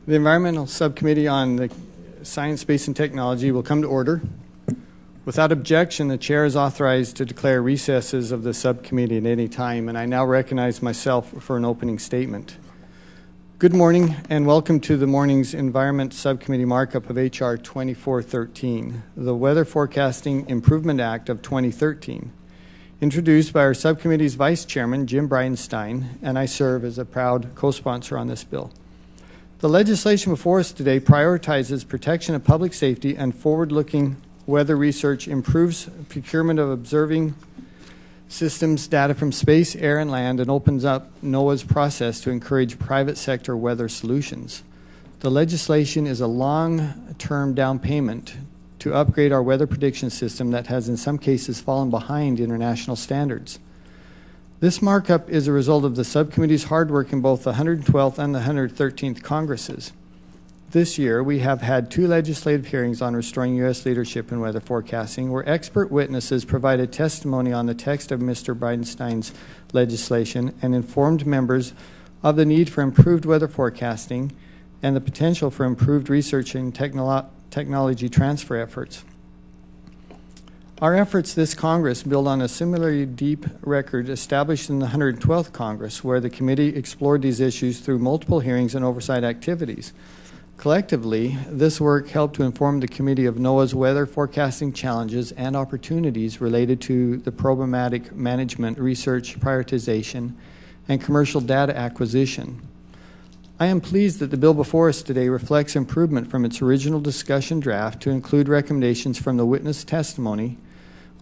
The Environmental Subcommittee on the Science, Space, and Technology will come to order. Without objection, the Chair is authorized to declare recesses of the subcommittee at any time, and I now recognize myself for an opening statement. Good morning, and welcome to the morning's Environment Subcommittee markup of H.R. 2413, the Weather Forecasting Improvement Act of 2013, introduced by our subcommittee's Vice Chairman, Jim Bridenstine, and I serve as a proud co-sponsor on this bill. The legislation before us today prioritizes protection of public safety and forward-looking weather research, improves procurement of observing systems data from space, air, and land, and opens up NOAA's process to encourage private sector weather solutions. The legislation is a long-term down payment to upgrade our weather prediction system that has in some cases fallen behind international standards. This markup is a result of the subcommittee's hard work in both the 112th and the 113th Congresses. This year, we have had 2 legislative hearings on restoring U.S. leadership in weather forecasting, where expert witnesses provided testimony on the text of Mr. Bridenstine's legislation and informed members of the need for improved weather forecasting and the potential for improved research and technology transfer efforts. Our efforts this Congress build on a similarly deep record established in the 112th Congress, where the committee explored these issues through multiple hearings and oversight activities. Collectively, this work helped to inform the committee of NOAA's weather forecasting challenges and opportunities related to the programmatic management, research, prioritization, and commercial data acquisition. I am pleased that the bill before us today reflects improvement from its original discussion draft to include recommendations from the witness testimony,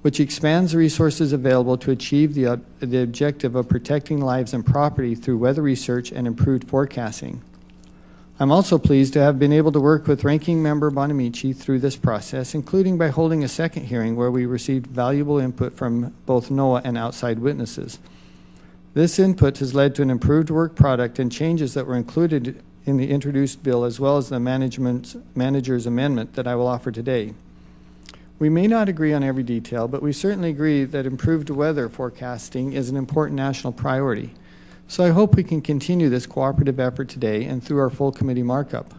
which expands the resources available to achieve the objective of protecting lives and property through weather research and improved forecasting. I'm also pleased to have been able to work with Ranking Member Bonamici through this process, including by holding a second hearing where we received valuable input from both NOAA and outside witnesses. This input has led to an improved work product and changes that were included in the introduced bill, as well as the manager's amendment that I will offer today. We may not agree on every detail, but we certainly agree that improved weather forecasting is an important national priority. So I hope we can continue this cooperative effort today and through our full committee markup.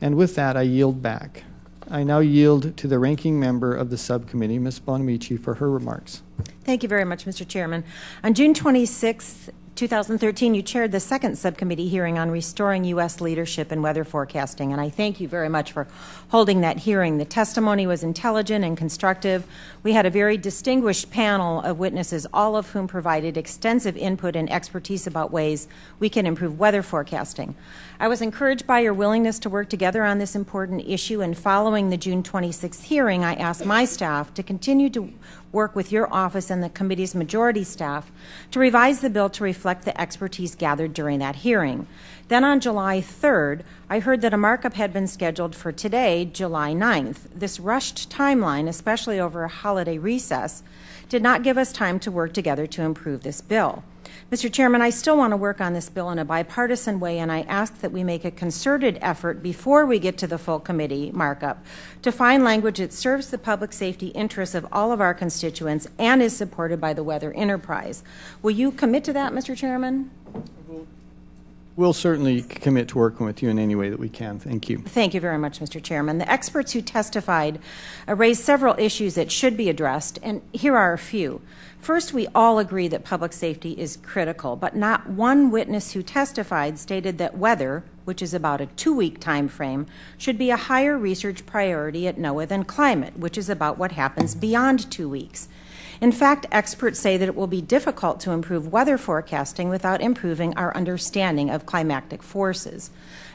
And with that, I yield back. I now yield to the ranking member of the subcommittee, Ms. Bonamici, for her remarks. Thank you very much, Mr. Chairman. On June 26, 2013, you chaired the second subcommittee hearing on restoring U.S. leadership in weather forecasting, and I thank you very much for holding that hearing. The testimony was intelligent and constructive. We had a very distinguished panel of witnesses, all of whom provided extensive input and expertise about ways we can improve weather forecasting. I was encouraged by your willingness to work together on this important issue, and following the June 26th hearing, I asked my staff to continue to work with your office and the committee's majority staff to revise the bill to reflect the expertise gathered during that hearing. Then on July 3rd, I heard that a markup had been scheduled for today, July 9th. This rushed timeline, especially over a holiday recess, did not give us time to work together to improve this bill. Mr. Chairman, I still want to work on this bill in a bipartisan way, and I ask that we make a concerted effort before we get to the full committee markup to find language that serves the public safety interests of all of our constituents and is supported by the weather enterprise. Will you commit to that, Mr. Chairman? We'll certainly commit to working with you in any way that we can. Thank you. Thank you very much, Mr. Chairman. The experts who testified raised several issues that should be addressed, and here are a few. First, we all agree that public safety is critical, but not one witness who testified stated that weather, which is about a 2-week time frame, should be a higher research priority at NOAA than climate, which is about what happens beyond 2 weeks. In fact, experts say that it will be difficult to improve weather forecasting without improving our understanding of climatic forces.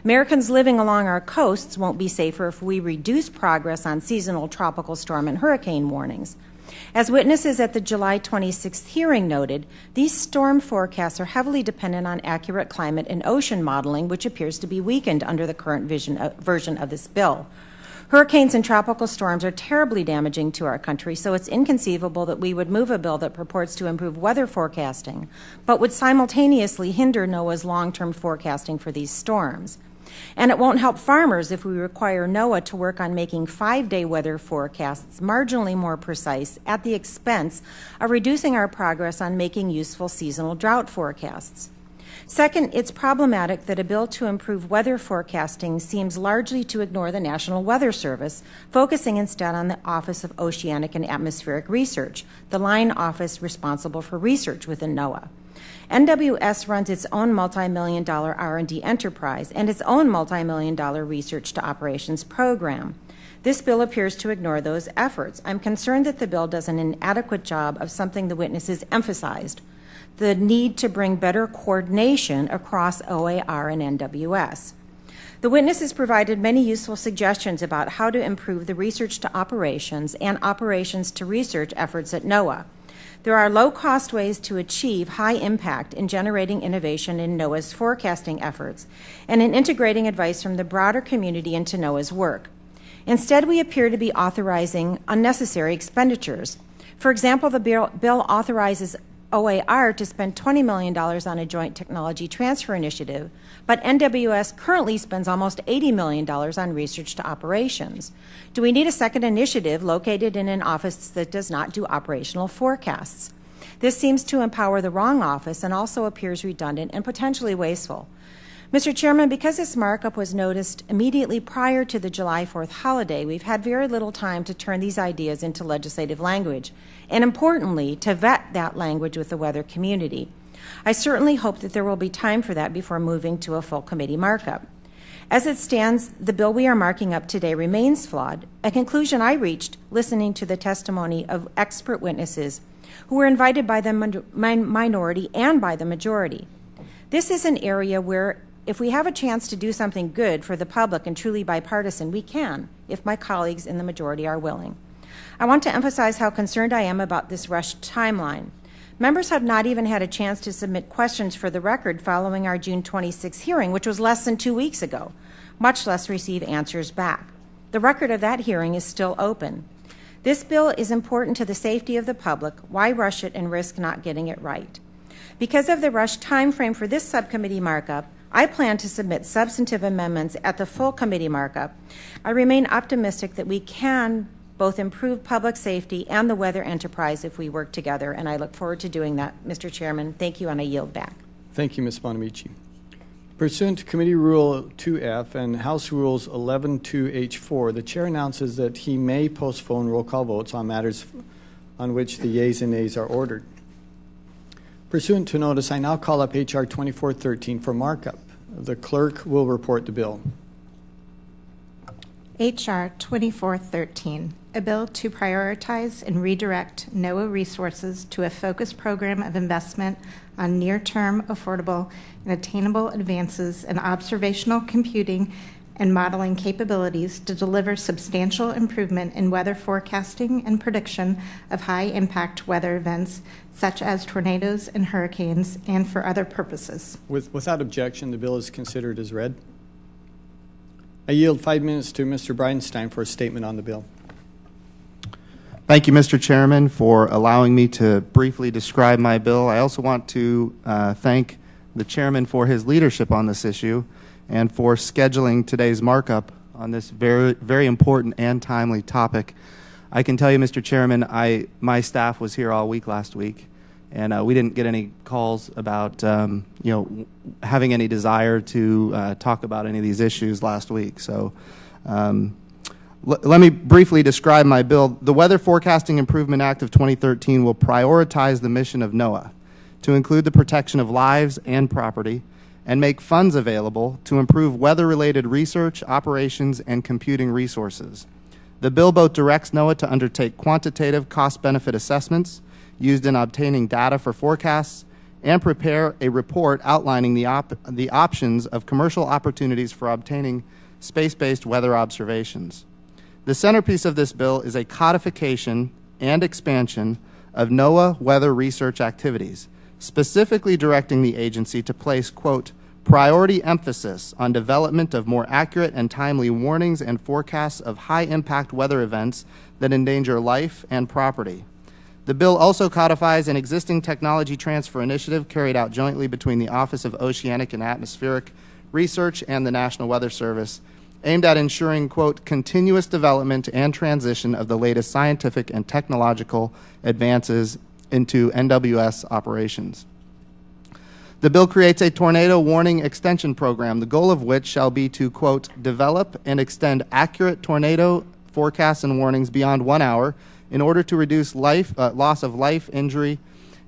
Americans living along our coasts won't be safer if we reduce progress on seasonal tropical storm and hurricane warnings. As witnesses at the July 26th hearing noted, these storm forecasts are heavily dependent on accurate climate and ocean modeling, which appears to be weakened under the current version of this bill. Hurricanes and tropical storms are terribly damaging to our country, so it's inconceivable that we would move a bill that purports to improve weather forecasting, but would simultaneously hinder NOAA's long-term forecasting for these storms. And it won't help farmers if we require NOAA to work on making 5-day weather forecasts marginally more precise at the expense of reducing our progress on making useful seasonal drought forecasts. Second, it's problematic that a bill to improve weather forecasting seems largely to ignore the National Weather Service, focusing instead on the Office of Oceanic and Atmospheric Research, the line office responsible for research within NOAA. NWS runs its own multi-million-dollar R&D enterprise and its own multi-million-dollar research to operations program. This bill appears to ignore those efforts. I'm concerned that the bill does an inadequate job of something the witnesses emphasized, the need to bring better coordination across OAR and NWS. The witnesses provided many useful suggestions about how to improve the research to operations and operations to research efforts at NOAA. There are low-cost ways to achieve high impact in generating innovation in NOAA's forecasting efforts and in integrating advice from the broader community into NOAA's work. Instead, we appear to be authorizing unnecessary expenditures. For example, the bill authorizes OAR to spend $20 million on a joint technology transfer initiative, but NWS currently spends almost $80 million on research to operations. Do we need a second initiative located in an office that does not do operational forecasts? This seems to empower the wrong office and also appears redundant and potentially wasteful. Mr. Chairman, because this markup was noticed immediately prior to the July 4th holiday, we've had very little time to turn these ideas into legislative language, and importantly, to vet that language with the weather community. I certainly hope that there will be time for that before moving to a full committee markup. As it stands, the bill we are marking up today remains flawed, a conclusion I reached listening to the testimony of expert witnesses who were invited by the minority and by the majority. This is an area where if we have a chance to do something good for the public and truly bipartisan, we can, if my colleagues in the majority are willing. I want to emphasize how concerned I am about this rushed timeline. Members have not even had a chance to submit questions for the record following our June 26th hearing, which was less than 2 weeks ago, much less receive answers back. The record of that hearing is still open. This bill is important to the safety of the public. Why rush it and risk not getting it right? Because of the rushed time frame for this subcommittee markup, I plan to submit substantive amendments at the full committee markup. I remain optimistic that we can both improve public safety and the weather enterprise if we work together, and I look forward to doing that. Mr. Chairman, thank you, and I yield back. Thank you, Ms. Bonamici. Pursuant to Committee Rule 2F and House Rules 11-2H4, the Chair announces that he may postpone roll call votes on matters on which the yeas and nays are ordered. Pursuant to notice, I now call up H.R. 2413 for markup. The clerk will report the bill. H.R. 2413, a bill to prioritize and redirect NOAA resources to a focused program of investment on near-term, affordable, and attainable advances in observational computing and modeling capabilities to deliver substantial improvement in weather forecasting and prediction of high-impact weather events such as tornadoes and hurricanes, and for other purposes. Without objection, the bill is considered as read. I yield 5 minutes to Mr. Bridenstine for a statement on the bill. Thank you, Mr. Chairman, for allowing me to briefly describe my bill. I also want to thank the Chairman for his leadership on this issue and for scheduling today's markup on this very, very important and timely topic. I can tell you, Mr. Chairman, my staff was here all week last week, and we didn't get any calls about having any desire to talk about any of these issues last week. So let me briefly describe my bill. The Weather Forecasting Improvement Act of 2013 will prioritize the mission of NOAA to include the protection of lives and property, and make funds available to improve weather-related research, operations, and computing resources. The bill both directs NOAA to undertake quantitative cost-benefit assessments used in obtaining data for forecasts and prepare a report outlining the options of commercial opportunities for obtaining space-based weather observations. The centerpiece of this bill is a codification and expansion of NOAA weather research activities, specifically directing the agency to place, quote, priority emphasis on development of more accurate and timely warnings and forecasts of high-impact weather events that endanger life and property. The bill also codifies an existing technology transfer initiative carried out jointly between the Office of Oceanic and Atmospheric Research and the National Weather Service, aimed at ensuring, quote, continuous development and transition of the latest scientific and technological advances into NWS operations. The bill creates a tornado warning extension program, the goal of which shall be to, quote, develop and extend accurate tornado forecasts and warnings beyond 1 hour in order to reduce loss of life, injury,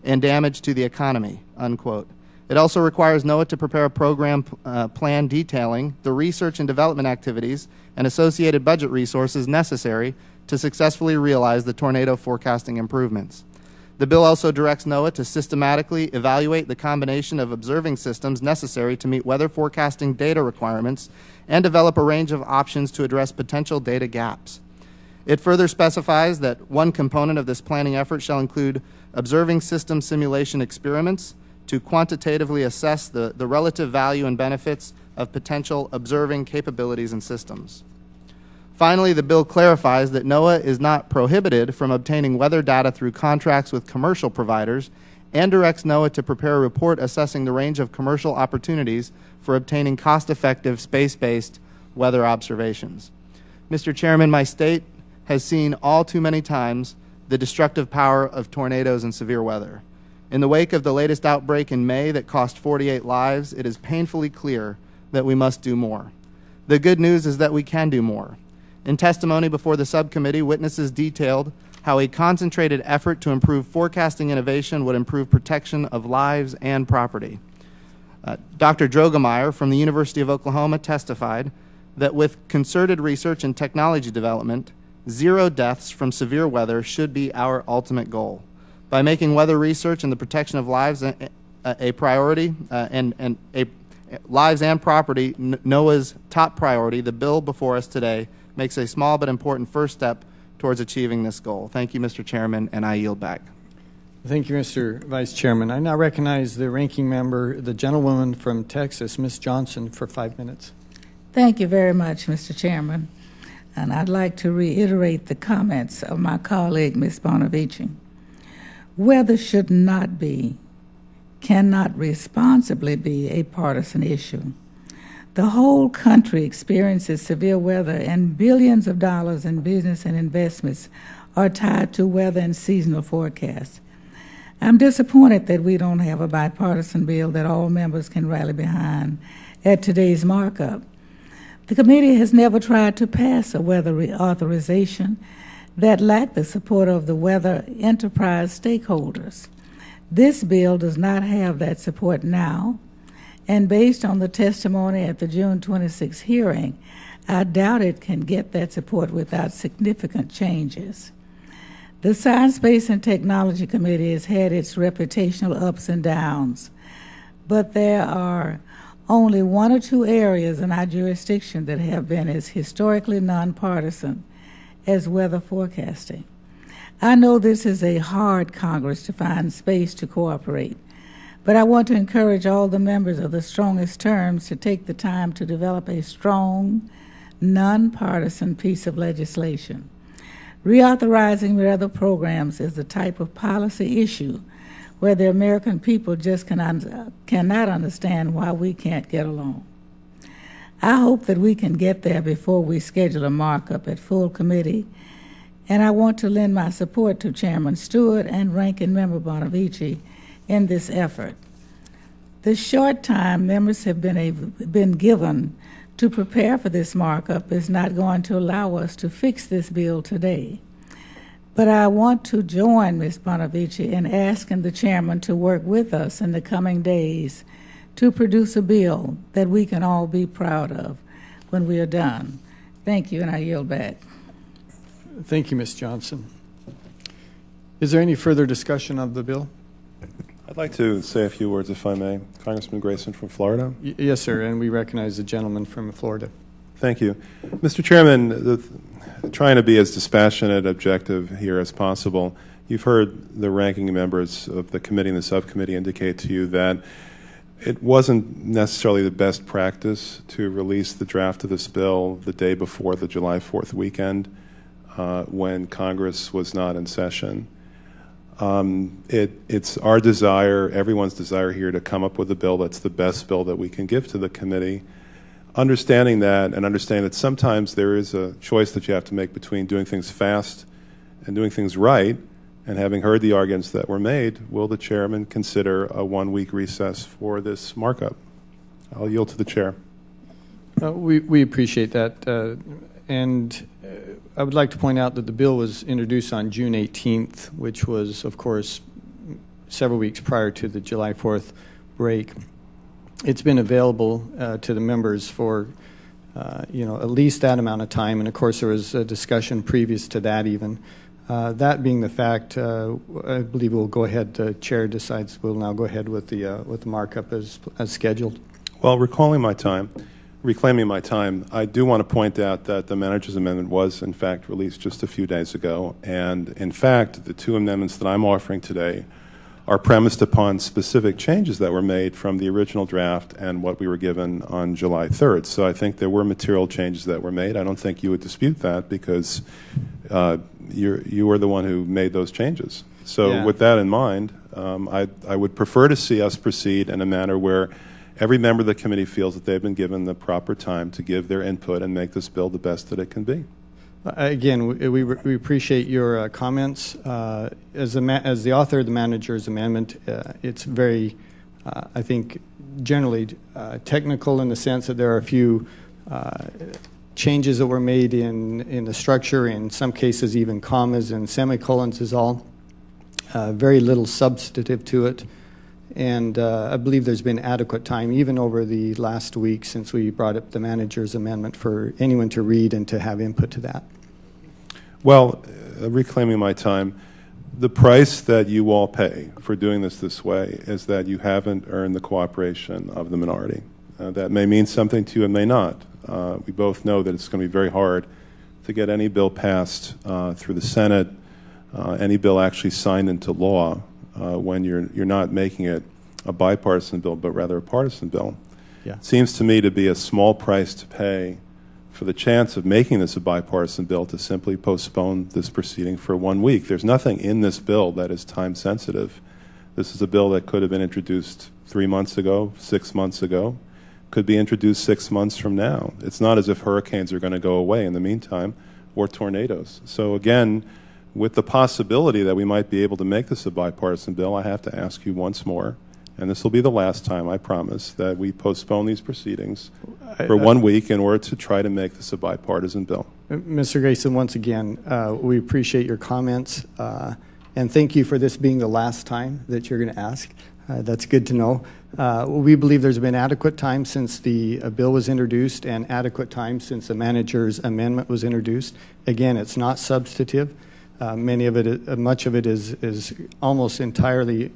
and damage to the economy, unquote. It also requires NOAA to prepare a program plan detailing the research and development activities and associated budget resources necessary to successfully realize the tornado forecasting improvements. The bill also directs NOAA to systematically evaluate the combination of observing systems necessary to meet weather forecasting data requirements and develop a range of options to address potential data gaps. It further specifies that one component of this planning effort shall include observing system simulation experiments to quantitatively assess the relative value and benefits of potential observing capabilities and systems. Finally, the bill clarifies that NOAA is not prohibited from obtaining weather data through contracts with commercial providers and directs NOAA to prepare a report assessing the range of commercial opportunities for obtaining cost-effective space-based weather observations. Mr. Chairman, my state has seen all too many times the destructive power of tornadoes and severe weather. In the wake of the latest outbreak in May that cost 48 lives, it is painfully clear that we must do more. The good news is that we can do more. In testimony before the subcommittee, witnesses detailed how a concentrated effort to improve forecasting innovation would improve protection of lives and property. Dr. Drogemeyer from the University of Oklahoma testified that with concerted research and technology development, 0 deaths from severe weather should be our ultimate goal. By making weather research and the protection of lives a priority lives and property NOAA's top priority, the bill before us today makes a small but important first step towards achieving this goal. Thank you, Mr. Chairman, and I yield back. Thank you, Mr. Vice Chairman. I now recognize the ranking member, the gentlewoman from Texas, Ms. Johnson, for 5 minutes. Thank you very much, Mr. Chairman. And I'd like to reiterate the comments of my colleague, Ms. Bonavici. Weather should not be, cannot responsibly be a partisan issue. The whole country experiences severe weather, and billions of dollars in business and investments are tied to weather and seasonal forecasts. I'm disappointed that we don't have a bipartisan bill that all members can rally behind at today's markup. The committee has never tried to pass a weather reauthorization that lacked the support of the weather enterprise stakeholders. This bill does not have that support now, and based on the testimony at the June 26 hearing, I doubt it can get that support without significant changes. The Science, Space, and Technology Committee has had its reputational ups and downs, but there are only 1 or 2 areas in our jurisdiction that have been as historically nonpartisan as weather forecasting. I know this is a hard Congress to find space to cooperate, but I want to encourage all the members of the strongest terms to take the time to develop a strong, nonpartisan piece of legislation. Reauthorizing weather programs is the type of policy issue where the American people just cannot understand why we can't get along. I hope that we can get there before we schedule a markup at full committee, and I want to lend my support to Chairman Stewart and Ranking Member Bonavici in this effort. The short time members have been given to prepare for this markup is not going to allow us to fix this bill today. But I want to join Ms. Bonavici in asking the chairman to work with us in the coming days to produce a bill that we can all be proud of when we are done. Thank you, and I yield back. Thank you, Ms. Johnson. Is there any further discussion of the bill? I'd like to say a few words, if I may. Congressman Grayson from Florida. Yes, sir, and we recognize the gentleman from Florida. Thank you. Mr. Chairman, trying to be as dispassionate, objective here as possible, you've heard the ranking members of the committee and the subcommittee indicate to you that it wasn't necessarily the best practice to release the draft of this bill the day before the July 4th weekend when Congress was not in session. It's our desire, everyone's desire here, to come up with a bill that's the best bill that we can give to the committee, understanding that and understanding that sometimes there is a choice that you have to make between doing things fast and doing things right, And having heard the arguments that were made, will the chairman consider a one-week recess for this markup? I'll yield to the chair. We appreciate that. And I would like to point out that the bill was introduced on June 18th, which was, of course, several weeks prior to the July 4th break. It's been available to the members for, at least that amount of time. And, of course, there was a discussion previous to that even. That being the fact, I believe we'll go ahead. The chair decides we'll now go ahead with the markup as scheduled. Well, reclaiming my time, I do want to point out that the manager's amendment was, in fact, released just a few days ago. And, in fact, the two amendments that I'm offering today are premised upon specific changes that were made from the original draft and what we were given on July 3rd. So I think there were material changes that were made. I don't think you would dispute that because you were the one who made those changes. So Yeah. with that in mind, I would prefer to see us proceed in a manner where every member of the committee feels that they've been given the proper time to give their input and make this bill the best that it can be. Again, we appreciate your comments. As the author of the manager's amendment, it's very, I think, generally technical in the sense that there are a few changes that were made in the structure, in some cases even commas and semicolons is all. Very little substantive to it. And I believe there's been adequate time, even over the last week since we brought up the manager's amendment, for anyone to read and to have input to that. Well, reclaiming my time, the price that you all pay for doing this way is that you haven't earned the cooperation of the minority. That may mean something to you and may not. We both know that it's going to be very hard to get any bill passed through the Senate, any bill actually signed into law, when you're not making it a bipartisan bill, but rather a partisan bill. Yeah. It seems to me to be a small price to pay for the chance of making this a bipartisan bill to simply postpone this proceeding for 1 week. There's nothing in this bill that is time sensitive. This is a bill that could have been introduced 3 months ago, 6 months ago, could be introduced 6 months from now. It's not as if hurricanes are going to go away in the meantime, or tornadoes. So again, with the possibility that we might be able to make this a bipartisan bill, I have to ask you once more, and this will be the last time, I promise, that we postpone these proceedings for 1 week in order to try to make this a bipartisan bill. Mr. Grayson, once again, we appreciate your comments, and thank you for this being the last time that you're going to ask. That's good to know. We believe there's been adequate time since the bill was introduced and adequate time since the manager's amendment was introduced. Again, it's not substantive. Much of it is almost entirely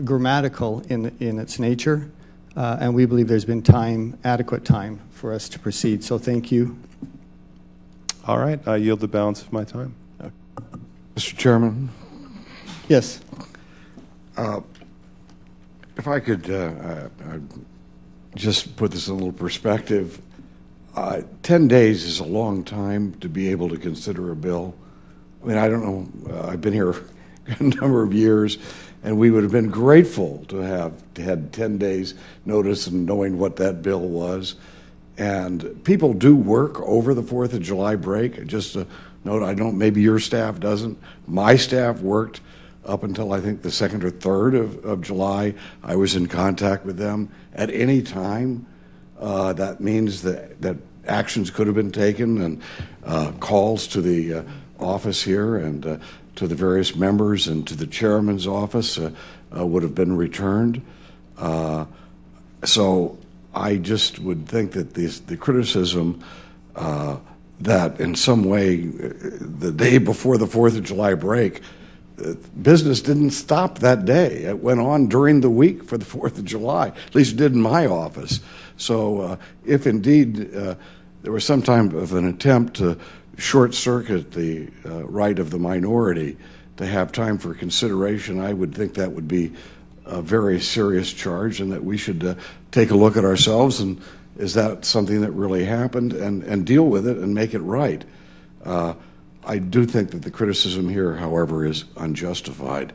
grammatical in its nature, and we believe there's been adequate time for us to proceed. So thank you. All right, I yield the balance of my time. Mr. Chairman, Yes. if I could just put this in a little perspective, 10 days is a long time to be able to consider a bill. I mean, I don't know, I've been here a number of years, and we would have been grateful to have had 10 days notice and knowing what that bill was. And people do work over the 4th of July break. Just a note, I don't, maybe your staff doesn't. My staff worked up until I think the 2nd or 3rd of July. I was in contact with them at any time. That means that actions could have been taken, and calls to the office here and to the various members and to the chairman's office would have been returned. So I just would think that the criticism that in some way the day before the 4th of July break, business didn't stop that day. It went on during the week for the 4th of July, at least it did in my office. So if indeed there was some type of an attempt to short-circuit the right of the minority to have time for consideration, I would think that would be a very serious charge, and that we should take a look at ourselves and is that something that really happened, and deal with it and make it right. I do think that the criticism here, however, is unjustified.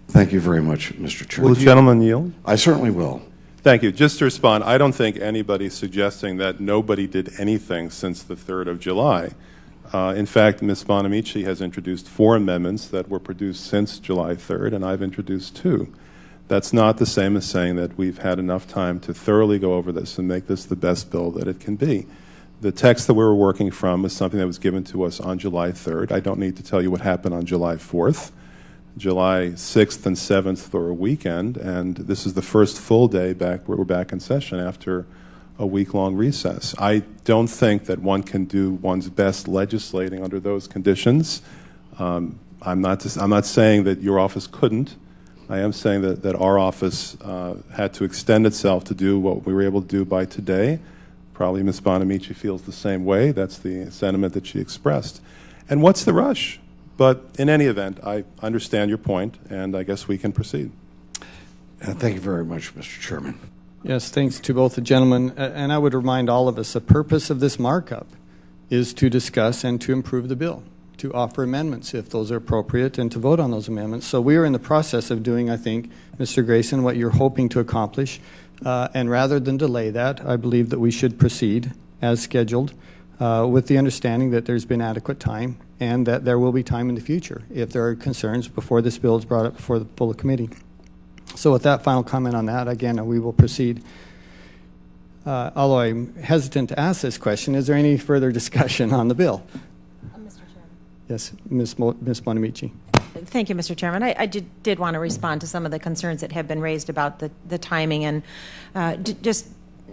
Thank you very much, Mr. Chairman. Will the gentleman yield? I certainly will. Thank you. Just to respond, I don't think anybody's suggesting that nobody did anything since the 3rd of July. In fact, Ms. Bonamici has introduced 4 amendments that were produced since July 3rd, and I've introduced 2. That's not the same as saying that we've had enough time to thoroughly go over this and make this the best bill that it can be. The text that we were working from is something that was given to us on July 3rd. I don't need to tell you what happened on July 4th. July 6th and 7th were a weekend, and this is the first full day back where we're back in session after a week-long recess. I don't think that one can do one's best legislating under those conditions. I'm not saying that your office couldn't. I am saying that our office had to extend itself to do what we were able to do by today. Probably Ms. Bonamici feels the same way. That's the sentiment that she expressed. And what's the rush? But in any event, I understand your point, and I guess we can proceed. Thank you very much, Mr. Chairman. Yes, thanks to both the gentlemen. And I would remind all of us, the purpose of this markup is to discuss and to improve the bill, to offer amendments if those are appropriate, and to vote on those amendments. So we are in the process of doing, I think, Mr. Grayson, what you're hoping to accomplish. And rather than delay that, I believe that we should proceed as scheduled with the understanding that there's been adequate time and that there will be time in the future if there are concerns before this bill is brought up before the full committee. So with that final comment on that, again, we will proceed. Although I'm hesitant to ask this question, is there any further discussion on the bill? Mr. Chairman. Yes, Ms. Bonamici. Thank you, Mr. Chairman. I did want to respond to some of the concerns that have been raised about the timing, and just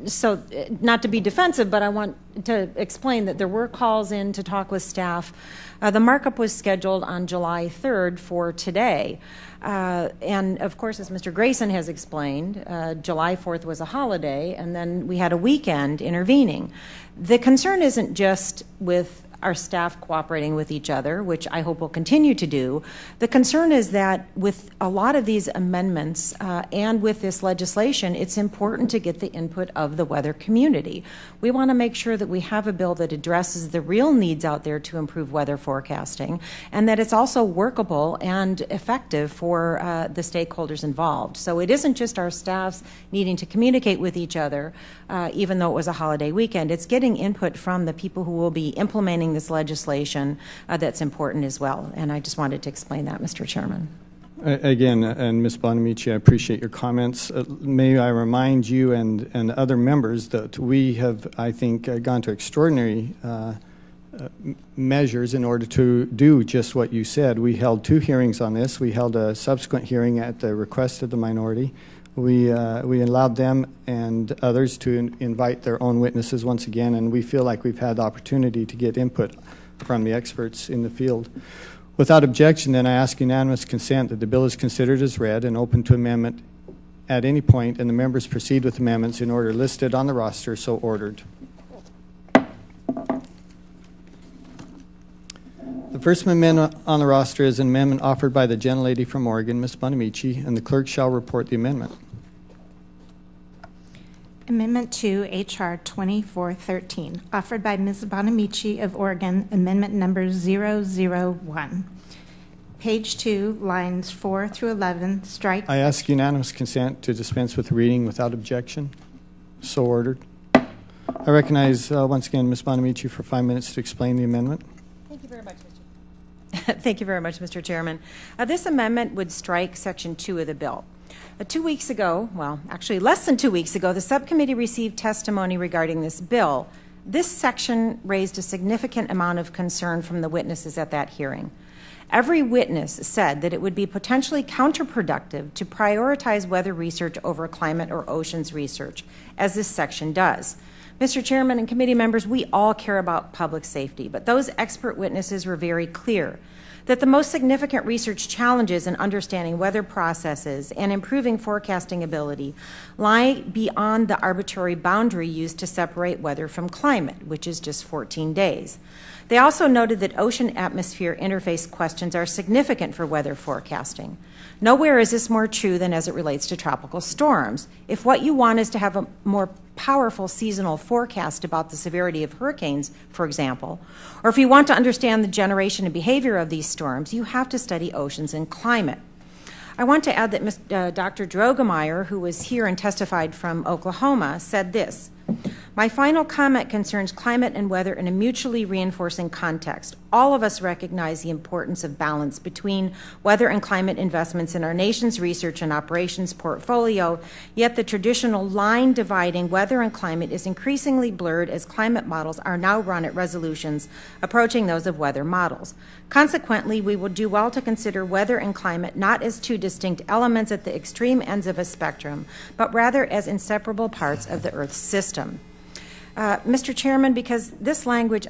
so not to be defensive, but I want to explain that there were calls in to talk with staff. The markup was scheduled on July 3rd for today. And of course, as Mr. Grayson has explained, July 4th was a holiday, and then we had a weekend intervening. The concern isn't just with our staff cooperating with each other, which I hope will continue to do. The concern is that with a lot of these amendments and with this legislation, it's important to get the input of the weather community. We want to make sure that we have a bill that addresses the real needs out there to improve weather forecasting, and that it's also workable and effective for the stakeholders involved. So it isn't just our staffs needing to communicate with each other, even though it was a holiday weekend. It's getting input from the people who will be implementing this legislation that's important as well. And I just wanted to explain that, Mr. Chairman. Again, and Ms. Bonamici, I appreciate your comments. May I remind you and other members that we have, I think, gone to extraordinary measures in order to do just what you said. We held 2 hearings on this. We held a subsequent hearing at the request of the minority. We allowed them and others to invite their own witnesses once again, and we feel like we've had the opportunity to get input from the experts in the field. Without objection, then, I ask unanimous consent that the bill is considered as read and open to amendment at any point, and the members proceed with amendments in order listed on the roster, so ordered. The first amendment on the roster is an amendment offered by the gentlelady from Oregon, Ms. Bonamici, and the clerk shall report the amendment. Amendment to H.R. 2413, offered by Ms. Bonamici of Oregon, amendment number 001. Page 2, lines 4 through 11, strike. I ask unanimous consent to dispense with reading without objection. So ordered. I recognize once again Ms. Bonamici for 5 minutes to explain the amendment. Thank you very much, Thank you very much, Mr. Chairman. This amendment would strike Section 2 of the bill. 2 weeks ago, well, actually less than 2 weeks ago, the subcommittee received testimony regarding this bill. This section raised a significant amount of concern from the witnesses at that hearing. Every witness said that it would be potentially counterproductive to prioritize weather research over climate or oceans research, as this section does. Mr. Chairman and committee members, we all care about public safety, but those expert witnesses were very clear that the most significant research challenges in understanding weather processes and improving forecasting ability lie beyond the arbitrary boundary used to separate weather from climate, which is just 14 days. They also noted that ocean-atmosphere interface questions are significant for weather forecasting. Nowhere is this more true than as it relates to tropical storms. If what you want is to have a more powerful seasonal forecast about the severity of hurricanes, for example, or if you want to understand the generation and behavior of these storms, you have to study oceans and climate. I want to add that Dr. Drogemeyer, who was here and testified from Oklahoma, said this: My final comment concerns climate and weather in a mutually reinforcing context. All of us recognize the importance of balance between weather and climate investments in our nation's research and operations portfolio, yet the traditional line dividing weather and climate is increasingly blurred as climate models are now run at resolutions approaching those of weather models. Consequently, we will do well to consider weather and climate not as two distinct elements at the extreme ends of a spectrum, but rather as inseparable parts of the Earth's system. Mr. Chairman, because this language,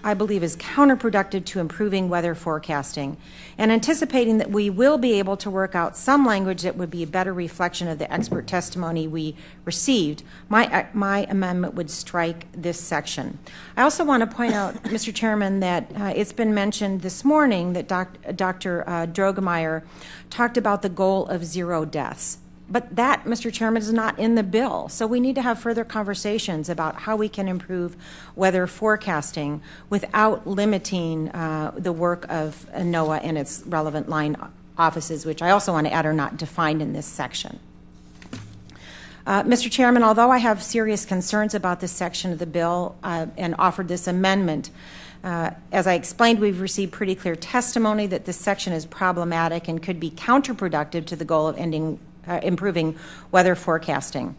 I believe, is counterproductive to improving weather forecasting, and anticipating that we will be able to work out some language that would be a better reflection of the expert testimony we received, my amendment would strike this section. I also want to point out, Mr. Chairman, that it's been mentioned this morning that Dr. Drogemeyer talked about the goal of 0 deaths. But that, Mr. Chairman, is not in the bill. So we need to have further conversations about how we can improve weather forecasting without limiting the work of NOAA and its relevant line offices, which I also want to add are not defined in this section. Mr. Chairman, although I have serious concerns about this section of the bill and offered this amendment, as I explained, we've received pretty clear testimony that this section is problematic and could be counterproductive to the goal of improving weather forecasting.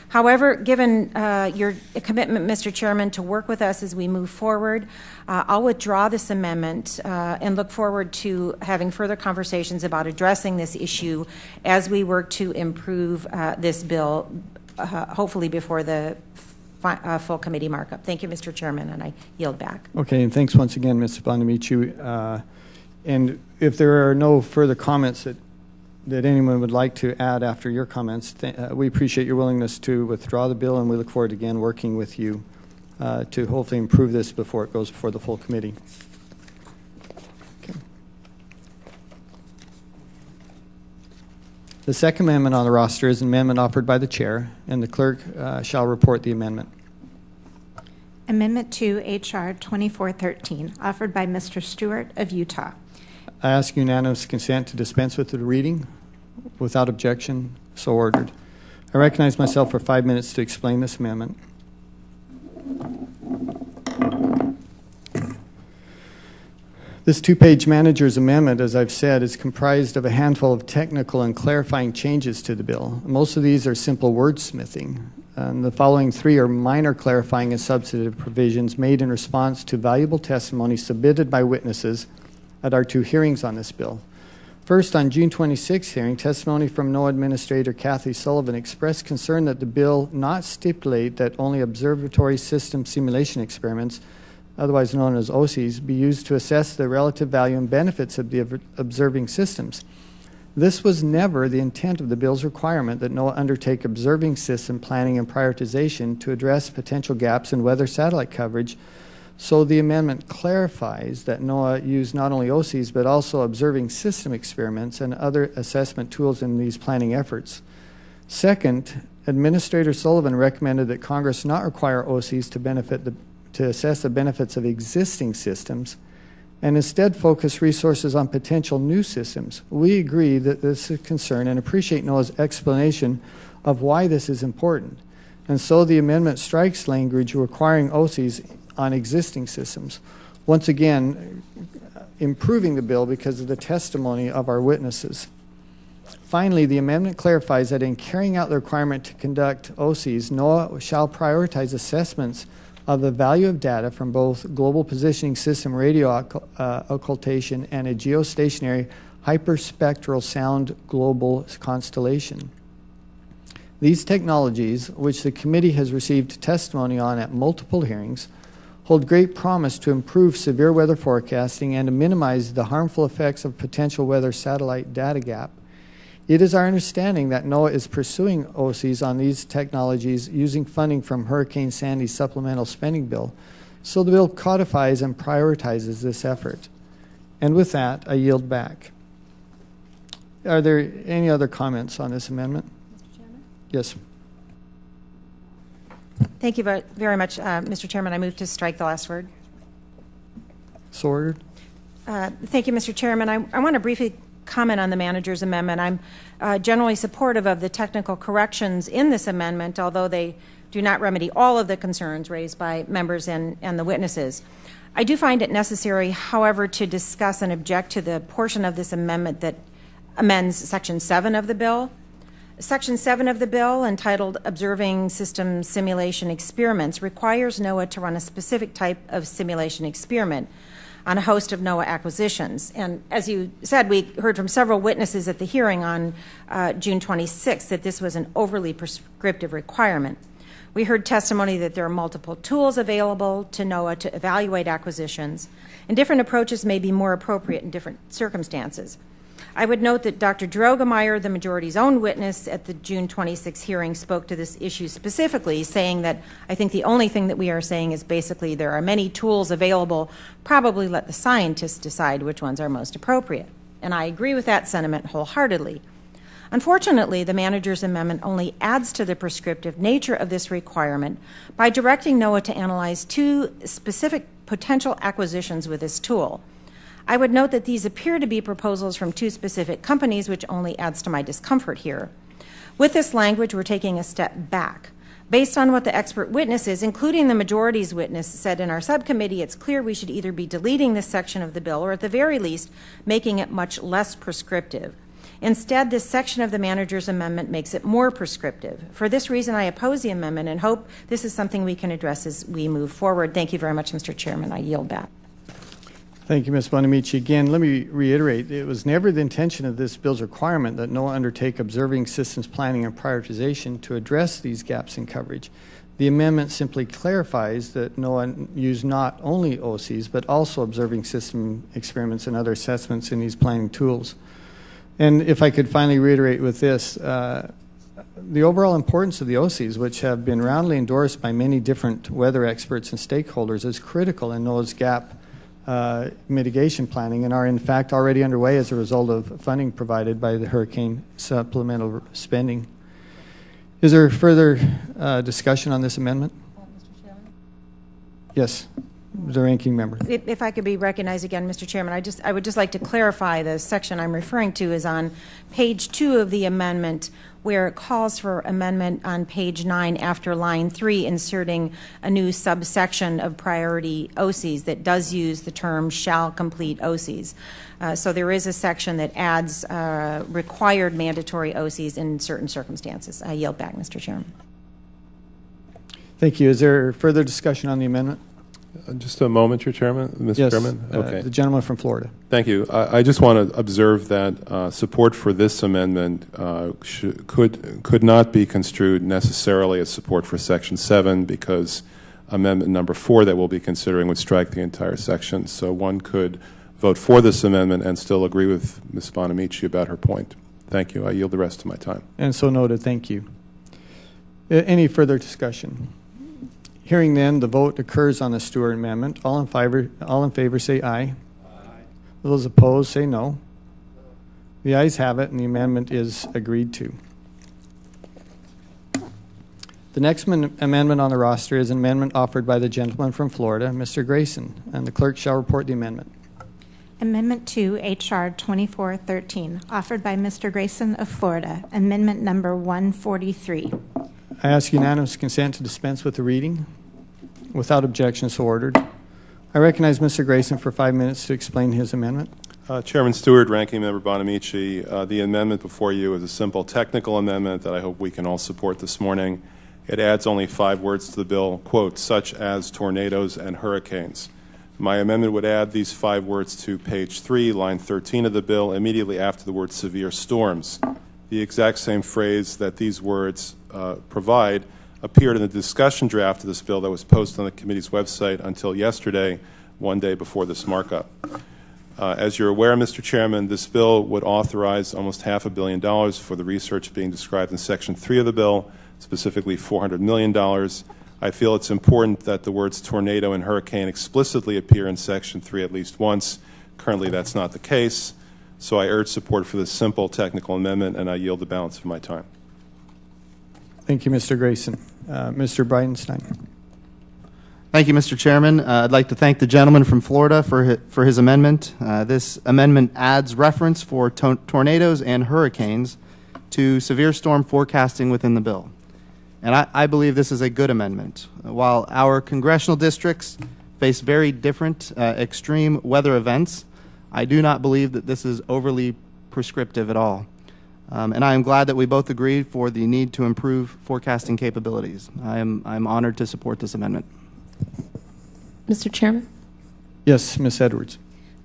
However, given your commitment, Mr. Chairman, to work with us as we move forward, I'll withdraw this amendment and look forward to having further conversations about addressing this issue as we work to improve this bill, hopefully before the full committee markup. Thank you, Mr. Chairman, and I yield back. Okay, and thanks once again, Ms. Bonamici. And if there are no further comments that anyone would like to add after your comments, we appreciate your willingness to withdraw the bill, and we look forward to again working with you to hopefully improve this before it goes before the full committee. Okay. The second amendment on the roster is an amendment offered by the chair, and the clerk shall report the amendment. Amendment to H.R. 2413, offered by Mr. Stewart of Utah. I ask unanimous consent to dispense with the reading. Without objection, so ordered. I recognize myself for 5 minutes to explain this amendment. This two-page manager's amendment, as I've said, is comprised of a handful of technical and clarifying changes to the bill. Most of these are simple wordsmithing. And the following 3 are minor clarifying and substantive provisions made in response to valuable testimony submitted by witnesses at our 2 hearings on this bill. First, on June 26th hearing, testimony from NOAA Administrator Kathy Sullivan expressed concern that the bill not stipulate that only observatory system simulation experiments, otherwise known as OSIs, be used to assess the relative value and benefits of the observing systems. This was never the intent of the bill's requirement that NOAA undertake observing system planning and prioritization to address potential gaps in weather satellite coverage. So the amendment clarifies that NOAA use not only OSIs but also observing system experiments and other assessment tools in these planning efforts. Second, Administrator Sullivan recommended that Congress not require OSIs to assess the benefits of existing systems and instead focus resources on potential new systems. We agree that this is a concern and appreciate NOAA's explanation of why this is important. And so the amendment strikes language requiring OSIs on existing systems. Once again, improving the bill because of the testimony of our witnesses. Finally, the amendment clarifies that in carrying out the requirement to conduct OSIs, NOAA shall prioritize assessments of the value of data from both global positioning system radio occultation and a geostationary hyperspectral sound global constellation. These technologies, which the committee has received testimony on at multiple hearings, hold great promise to improve severe weather forecasting and to minimize the harmful effects of potential weather satellite data gap. It is our understanding that NOAA is pursuing OSIs on these technologies using funding from Hurricane Sandy's supplemental spending bill, so the bill codifies and prioritizes this effort. And with that, I yield back. Are there any other comments on this amendment? Mr. Chairman? Yes. Thank you very much, Mr. Chairman. I move to strike the last word. So ordered. Thank you, Mr. Chairman. I want to briefly comment on the manager's amendment. I'm generally supportive of the technical corrections in this amendment, although they do not remedy all of the concerns raised by members and the witnesses. I do find it necessary, however, to discuss and object to the portion of this amendment that amends Section 7 of the bill. Section 7 of the bill, entitled Observing System Simulation Experiments, requires NOAA to run a specific type of simulation experiment on a host of NOAA acquisitions. And as you said, we heard from several witnesses at the hearing on June 26th that this was an overly prescriptive requirement. We heard testimony that there are multiple tools available to NOAA to evaluate acquisitions, and different approaches may be more appropriate in different circumstances. I would note that Dr. Drogemeyer, the majority's own witness at the June 26 hearing, spoke to this issue specifically, saying that I think the only thing that we are saying is basically there are many tools available, probably let the scientists decide which ones are most appropriate. And I agree with that sentiment wholeheartedly. Unfortunately, the manager's amendment only adds to the prescriptive nature of this requirement by directing NOAA to analyze 2 specific potential acquisitions with this tool. I would note that these appear to be proposals from 2 specific companies, which only adds to my discomfort here. With this language, we're taking a step back. Based on what the expert witnesses, including the majority's witness, said in our subcommittee, it's clear we should either be deleting this section of the bill or at the very least making it much less prescriptive. Instead, this section of the manager's amendment makes it more prescriptive. For this reason, I oppose the amendment and hope this is something we can address as we move forward. Thank you very much, Mr. Chairman. I yield back. Thank you, Ms. Bonamici. Again, let me reiterate, it was never the intention of this bill's requirement that NOAA undertake observing systems planning and prioritization to address these gaps in coverage. The amendment simply clarifies that NOAA use not only OCs, but also observing system experiments and other assessments in these planning tools. And if I could finally reiterate with this, the overall importance of the OCs, which have been roundly endorsed by many different weather experts and stakeholders, is critical in NOAA's gap mitigation planning and are in fact already underway as a result of funding provided by the hurricane supplemental spending. Is there further discussion on this amendment? Mr. Chairman? Yes, the ranking member. If I could be recognized again, Mr. Chairman, I would just like to clarify the section I'm referring to is on page 2 of the amendment, where it calls for amendment on page 9 after line 3, inserting a new subsection of priority OCs that does use the term shall complete OCs. So there is a section that adds required mandatory OCs in certain circumstances. I yield back, Mr. Chairman. Thank you. Is there further discussion on the amendment? Just a moment, Your Chairman, Mr. Yes, Chairman. Okay. the gentleman from Florida. Thank you. I just want to observe that support for this amendment could not be construed necessarily as support for Section 7 because Amendment number 4 that we'll be considering would strike the entire section. So one could vote for this amendment and still agree with Ms. Bonamici about her point. Thank you. I yield the rest of my time. And so noted. Thank you. Any further discussion? Hearing then, the vote occurs on the Stewart amendment. All in favor say aye. Aye. Those opposed say no. The ayes have it, and the amendment is agreed to. The next amendment on the roster is an amendment offered by the gentleman from Florida, Mr. Grayson, and the clerk shall report the amendment. Amendment 2, H.R. 2413, offered by Mr. Grayson of Florida, amendment number 143. I ask unanimous consent to dispense with the reading. Without objection, so ordered. I recognize Mr. Grayson for 5 minutes to explain his amendment. Chairman Stewart, Ranking Member Bonamici, the amendment before you is a simple technical amendment that I hope we can all support this morning. It adds only 5 words to the bill, quote, such as tornadoes and hurricanes. My amendment would add these 5 words to page 3, line 13 of the bill, immediately after the word severe storms. The exact same phrase that these words provide appeared in the discussion draft of this bill that was posted on the committee's website until yesterday, one day before this markup. As you're aware, Mr. Chairman, this bill would authorize almost $500 million for the research being described in Section 3 of the bill, specifically $400 million. I feel it's important that the words tornado and hurricane explicitly appear in Section 3 at least once. Currently, that's not the case. So I urge support for this simple technical amendment, and I yield the balance of my time. Thank you, Mr. Grayson. Mr. Bridenstine. Thank you, Mr. Chairman. I'd like to thank the gentleman from Florida for his amendment. This amendment adds reference for tornadoes and hurricanes to severe storm forecasting within the bill. And I believe this is a good amendment. While our congressional districts face very different extreme weather events, I do not believe that this is overly prescriptive at all. And I am glad that we both agreed for the need to improve forecasting capabilities. I'm honored to support this amendment. Mr. Chairman? Yes, Ms. Edwards.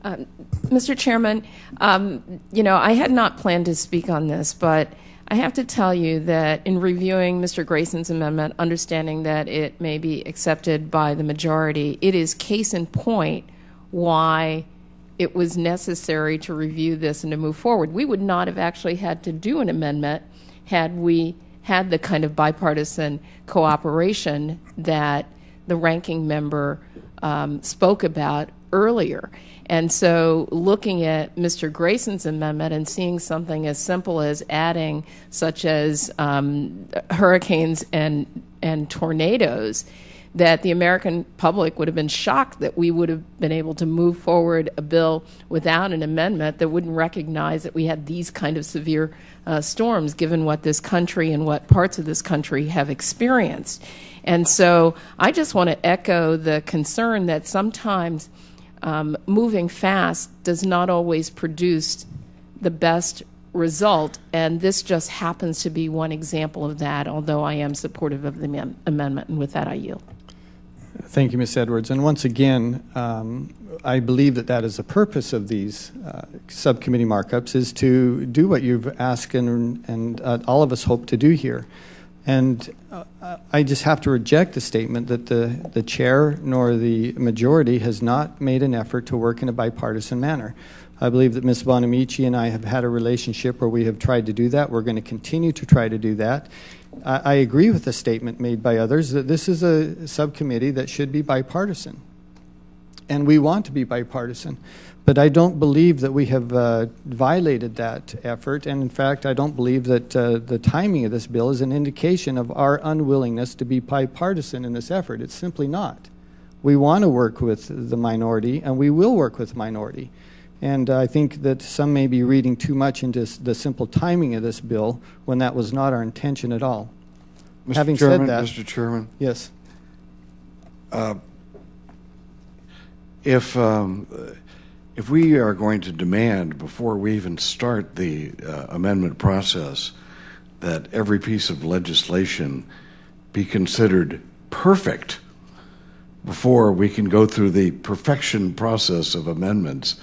Mr. Chairman, I had not planned to speak on this, but I have to tell you that in reviewing Mr. Grayson's amendment, understanding that it may be accepted by the majority, it is case in point why it was necessary to review this and to move forward. We would not have actually had to do an amendment had we had the kind of bipartisan cooperation that the ranking member spoke about earlier. And so looking at Mr. Grayson's amendment and seeing something as simple as adding such as hurricanes and tornadoes, that the American public would have been shocked that we would have been able to move forward a bill without an amendment that wouldn't recognize that we had these kind of severe storms, given what this country and what parts of this country have experienced. And so I just want to echo the concern that sometimes moving fast does not always produce the best result, and this just happens to be one example of that, although I am supportive of the amendment, and with that I yield. Thank you, Ms. Edwards. And once again, I believe that is the purpose of these subcommittee markups, is to do what you've asked and all of us hope to do here. And I just have to reject the statement that the chair nor the majority has not made an effort to work in a bipartisan manner. I believe that Ms. Bonamici and I have had a relationship where we have tried to do that. We're going to continue to try to do that. I agree with the statement made by others that this is a subcommittee that should be bipartisan. And we want to be bipartisan. But I don't believe that we have violated that effort. And in fact, I don't believe that the timing of this bill is an indication of our unwillingness to be bipartisan in this effort. It's simply not. We want to work with the minority, and we will work with the minority. And I think that some may be reading too much into the simple timing of this bill when that was not our intention at all. Having said that, Mr. Chairman, yes. If we are going to demand before we even start the amendment process that every piece of legislation be considered perfect before we can go through the perfection process of amendments,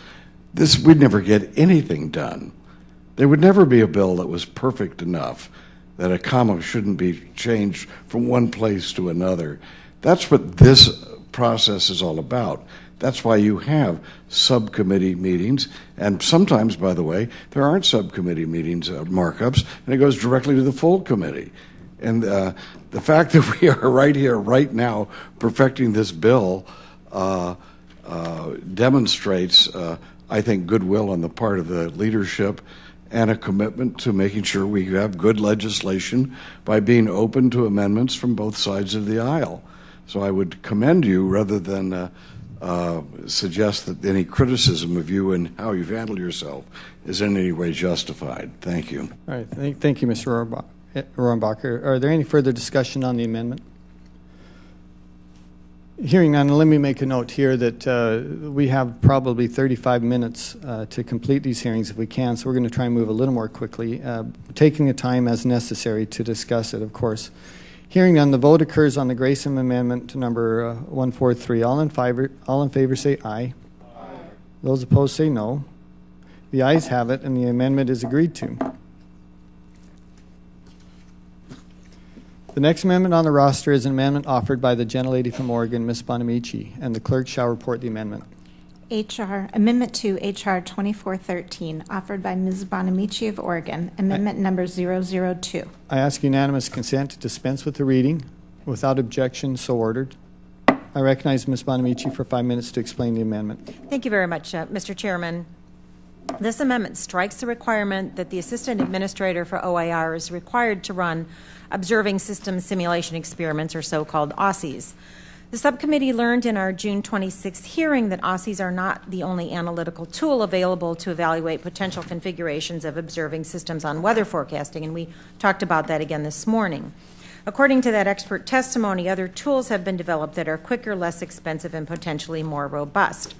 we'd never get anything done. There would never be a bill that was perfect enough that a comma shouldn't be changed from one place to another. That's what this process is all about. That's why you have subcommittee meetings, and sometimes, by the way, there aren't subcommittee meetings markups, and it goes directly to the full committee. And the fact that we are right here, right now, perfecting this bill demonstrates, I think, goodwill on the part of the leadership and a commitment to making sure we have good legislation by being open to amendments from both sides of the aisle. So I would commend you rather than suggest that any criticism of you and how you've handled yourself is in any way justified. Thank you. All right. Thank you, Mr. Rohrabacher. Are there any further discussion on the amendment? Hearing none, let me make a note here that we have probably 35 minutes to complete these hearings if we can, so we're going to try and move a little more quickly, taking the time as necessary to discuss it, of course. Hearing none, the vote occurs on the Grayson Amendment number 143. All in favor say aye. Aye. Those opposed say no. The ayes have it, and the amendment is agreed to. The next amendment on the roster is an amendment offered by the gentlelady from Oregon, Ms. Bonamici, and the clerk shall report the amendment. Amendment to H.R. 2413, offered by Ms. Bonamici of Oregon, amendment number 002. I ask unanimous consent to dispense with the reading. Without objection, so ordered. I recognize Ms. Bonamici for 5 minutes to explain the amendment. Thank you very much, Mr. Chairman. This amendment strikes the requirement that the Assistant Administrator for OIR is required to run Observing System Simulation Experiments, or so-called OSSIs. The subcommittee learned in our June 26th hearing that OSSIs are not the only analytical tool available to evaluate potential configurations of observing systems on weather forecasting, and we talked about that again this morning. According to that expert testimony, other tools have been developed that are quicker, less expensive, and potentially more robust.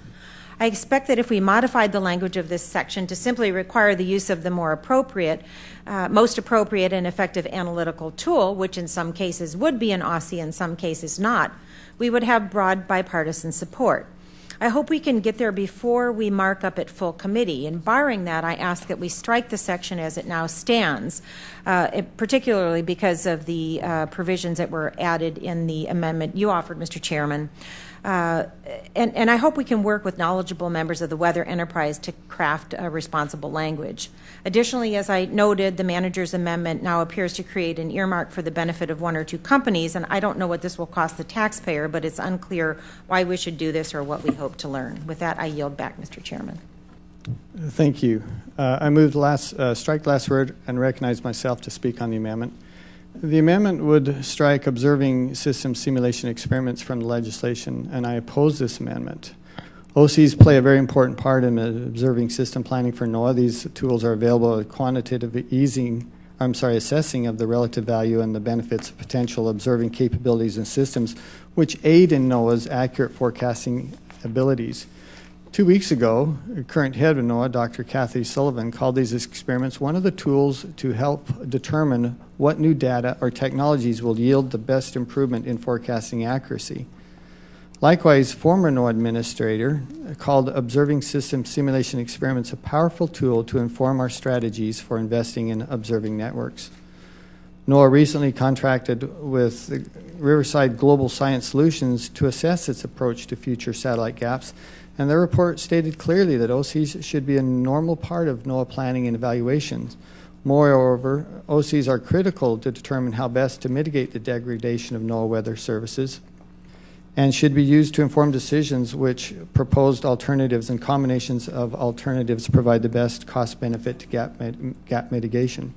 I expect that if we modified the language of this section to simply require the use of the most appropriate and effective analytical tool, which in some cases would be an OSSI, in some cases not, we would have broad bipartisan support. I hope we can get there before we mark up at full committee. And barring that, I ask that we strike the section as it now stands, particularly because of the provisions that were added in the amendment you offered, Mr. Chairman. And I hope we can work with knowledgeable members of the weather enterprise to craft a responsible language. Additionally, as I noted, the manager's amendment now appears to create an earmark for the benefit of one or two companies, and I don't know what this will cost the taxpayer, but it's unclear why we should do this or what we hope to learn. With that, I yield back, Mr. Chairman. Thank you. I move strike the last word and recognize myself to speak on the amendment. The amendment would strike observing system simulation experiments from the legislation, and I oppose this amendment. OCs play a very important part in observing system planning for NOAA. These tools are available at quantitative assessing of the relative value and the benefits of potential observing capabilities and systems, which aid in NOAA's accurate forecasting abilities. 2 weeks ago, the current head of NOAA, Dr. Kathy Sullivan, called these experiments one of the tools to help determine what new data or technologies will yield the best improvement in forecasting accuracy. Likewise, former NOAA administrator called observing system simulation experiments a powerful tool to inform our strategies for investing in observing networks. NOAA recently contracted with Riverside Global Science Solutions to assess its approach to future satellite gaps, and their report stated clearly that OCs should be a normal part of NOAA planning and evaluations. Moreover, OCs are critical to determine how best to mitigate the degradation of NOAA weather services and should be used to inform decisions which proposed alternatives and combinations of alternatives provide the best cost benefit to gap mitigation.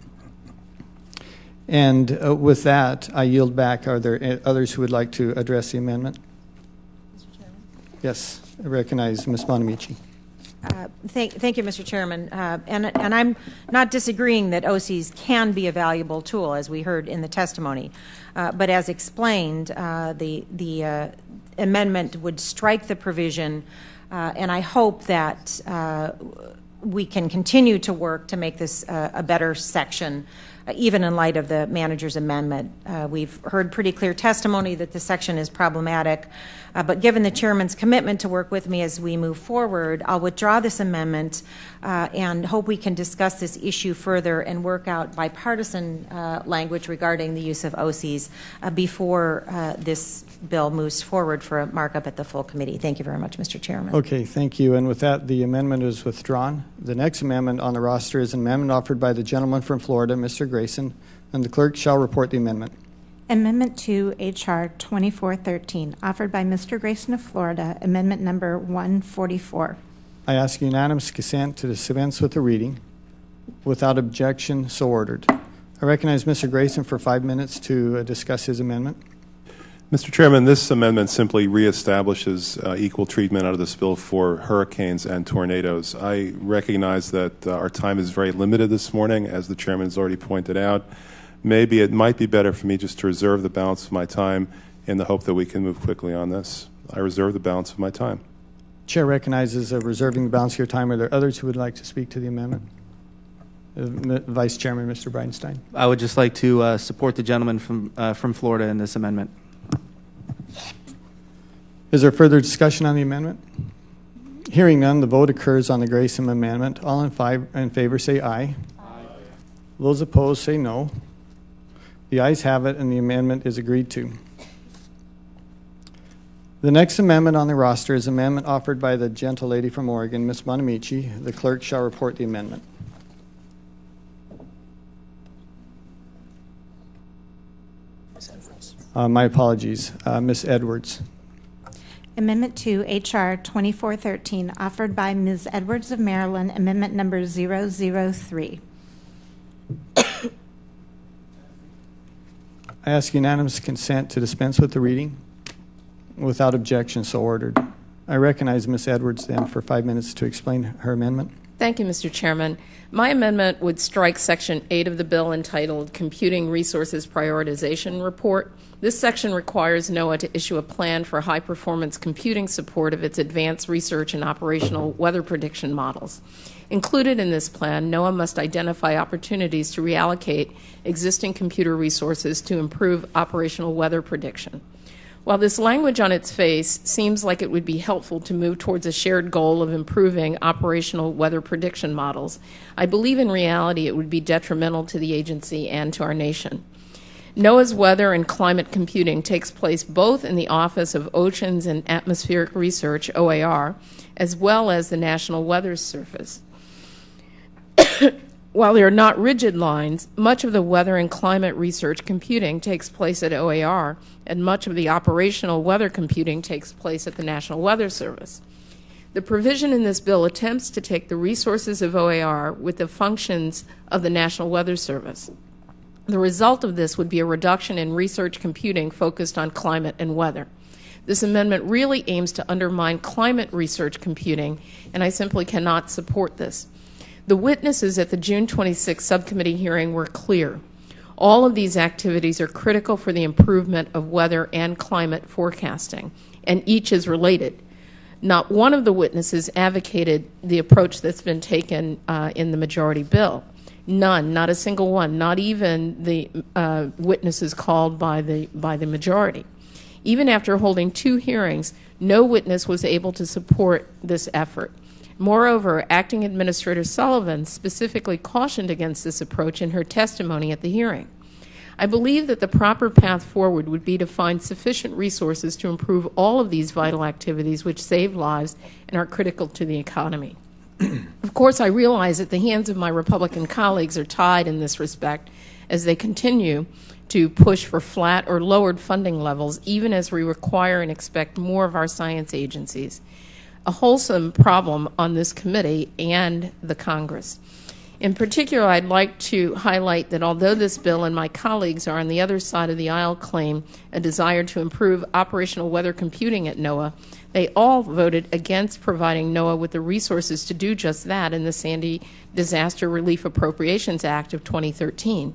And with that, I yield back. Are there others who would like to address the amendment? Mr. Chairman? Yes, I recognize Ms. Bonamici. Thank you, Mr. Chairman. And I'm not disagreeing that OCs can be a valuable tool, as we heard in the testimony. But as explained, the amendment would strike the provision, and I hope that we can continue to work to make this a better section, even in light of the manager's amendment. We've heard pretty clear testimony that the section is problematic, but given the chairman's commitment to work with me as we move forward, I'll withdraw this amendment and hope we can discuss this issue further and work out bipartisan language regarding the use of OCs before this bill moves forward for a markup at the full committee. Thank you very much, Mr. Chairman. Okay, thank you. And with that, the amendment is withdrawn. The next amendment on the roster is an amendment offered by the gentleman from Florida, Mr. Grayson, and the clerk shall report the amendment. Amendment to H.R. 2413, offered by Mr. Grayson of Florida, amendment number 144. I ask unanimous consent to dispense with the reading. Without objection, so ordered. I recognize Mr. Grayson for 5 minutes to discuss his amendment. Mr. Chairman, this amendment simply reestablishes equal treatment out of this bill for hurricanes and tornadoes. I recognize that our time is very limited this morning, as the chairman has already pointed out. Maybe it might be better for me just to reserve the balance of my time in the hope that we can move quickly on this. I reserve the balance of my time. Chair recognizes reserving the balance of your time. Are there others who would like to speak to the amendment? Vice Chairman, Mr. Bridenstine. I would just like to support the gentleman from Florida in this amendment. Is there further discussion on the amendment? Hearing none, the vote occurs on the Grayson amendment. All in favor say aye. Aye. Those opposed say no. The ayes have it, and the amendment is agreed to. The next amendment on the roster is an amendment offered by the gentle lady from Oregon, Ms. Bonamici. The clerk shall report the amendment. My apologies. Ms. Edwards. Amendment to H.R. 2413, offered by Ms. Edwards of Maryland, amendment number 003. I ask unanimous consent to dispense with the reading. Without objection, so ordered. I recognize Ms. Edwards then for 5 minutes to explain her amendment. Thank you, Mr. Chairman. My amendment would strike Section 8 of the bill entitled Computing Resources Prioritization Report. This section requires NOAA to issue a plan for high-performance computing support of its advanced research and operational weather prediction models. Included in this plan, NOAA must identify opportunities to reallocate existing computer resources to improve operational weather prediction. While this language on its face seems like it would be helpful to move towards a shared goal of improving operational weather prediction models, I believe in reality it would be detrimental to the agency and to our nation. NOAA's weather and climate computing takes place both in the Office of Oceans and Atmospheric Research, OAR, as well as the National Weather Service. While they are not rigid lines, much of the weather and climate research computing takes place at OAR, and much of the operational weather computing takes place at the National Weather Service. The provision in this bill attempts to take the resources of OAR with the functions of the National Weather Service. The result of this would be a reduction in research computing focused on climate and weather. This amendment really aims to undermine climate research computing, and I simply cannot support this. The witnesses at the June 26 subcommittee hearing were clear. All of these activities are critical for the improvement of weather and climate forecasting, and each is related. Not one of the witnesses advocated the approach that's been taken in the majority bill. None, not a single one, not even the witnesses called by the majority. Even after holding 2 hearings, no witness was able to support this effort. Moreover, Acting Administrator Sullivan specifically cautioned against this approach in her testimony at the hearing. I believe that the proper path forward would be to find sufficient resources to improve all of these vital activities which save lives and are critical to the economy. Of course, I realize that the hands of my Republican colleagues are tied in this respect as they continue to push for flat or lowered funding levels, even as we require and expect more of our science agencies. A wholesome problem on this committee and the Congress. In particular, I'd like to highlight that although this bill and my colleagues are on the other side of the aisle claim a desire to improve operational weather computing at NOAA, they all voted against providing NOAA with the resources to do just that in the Sandy Disaster Relief Appropriations Act of 2013.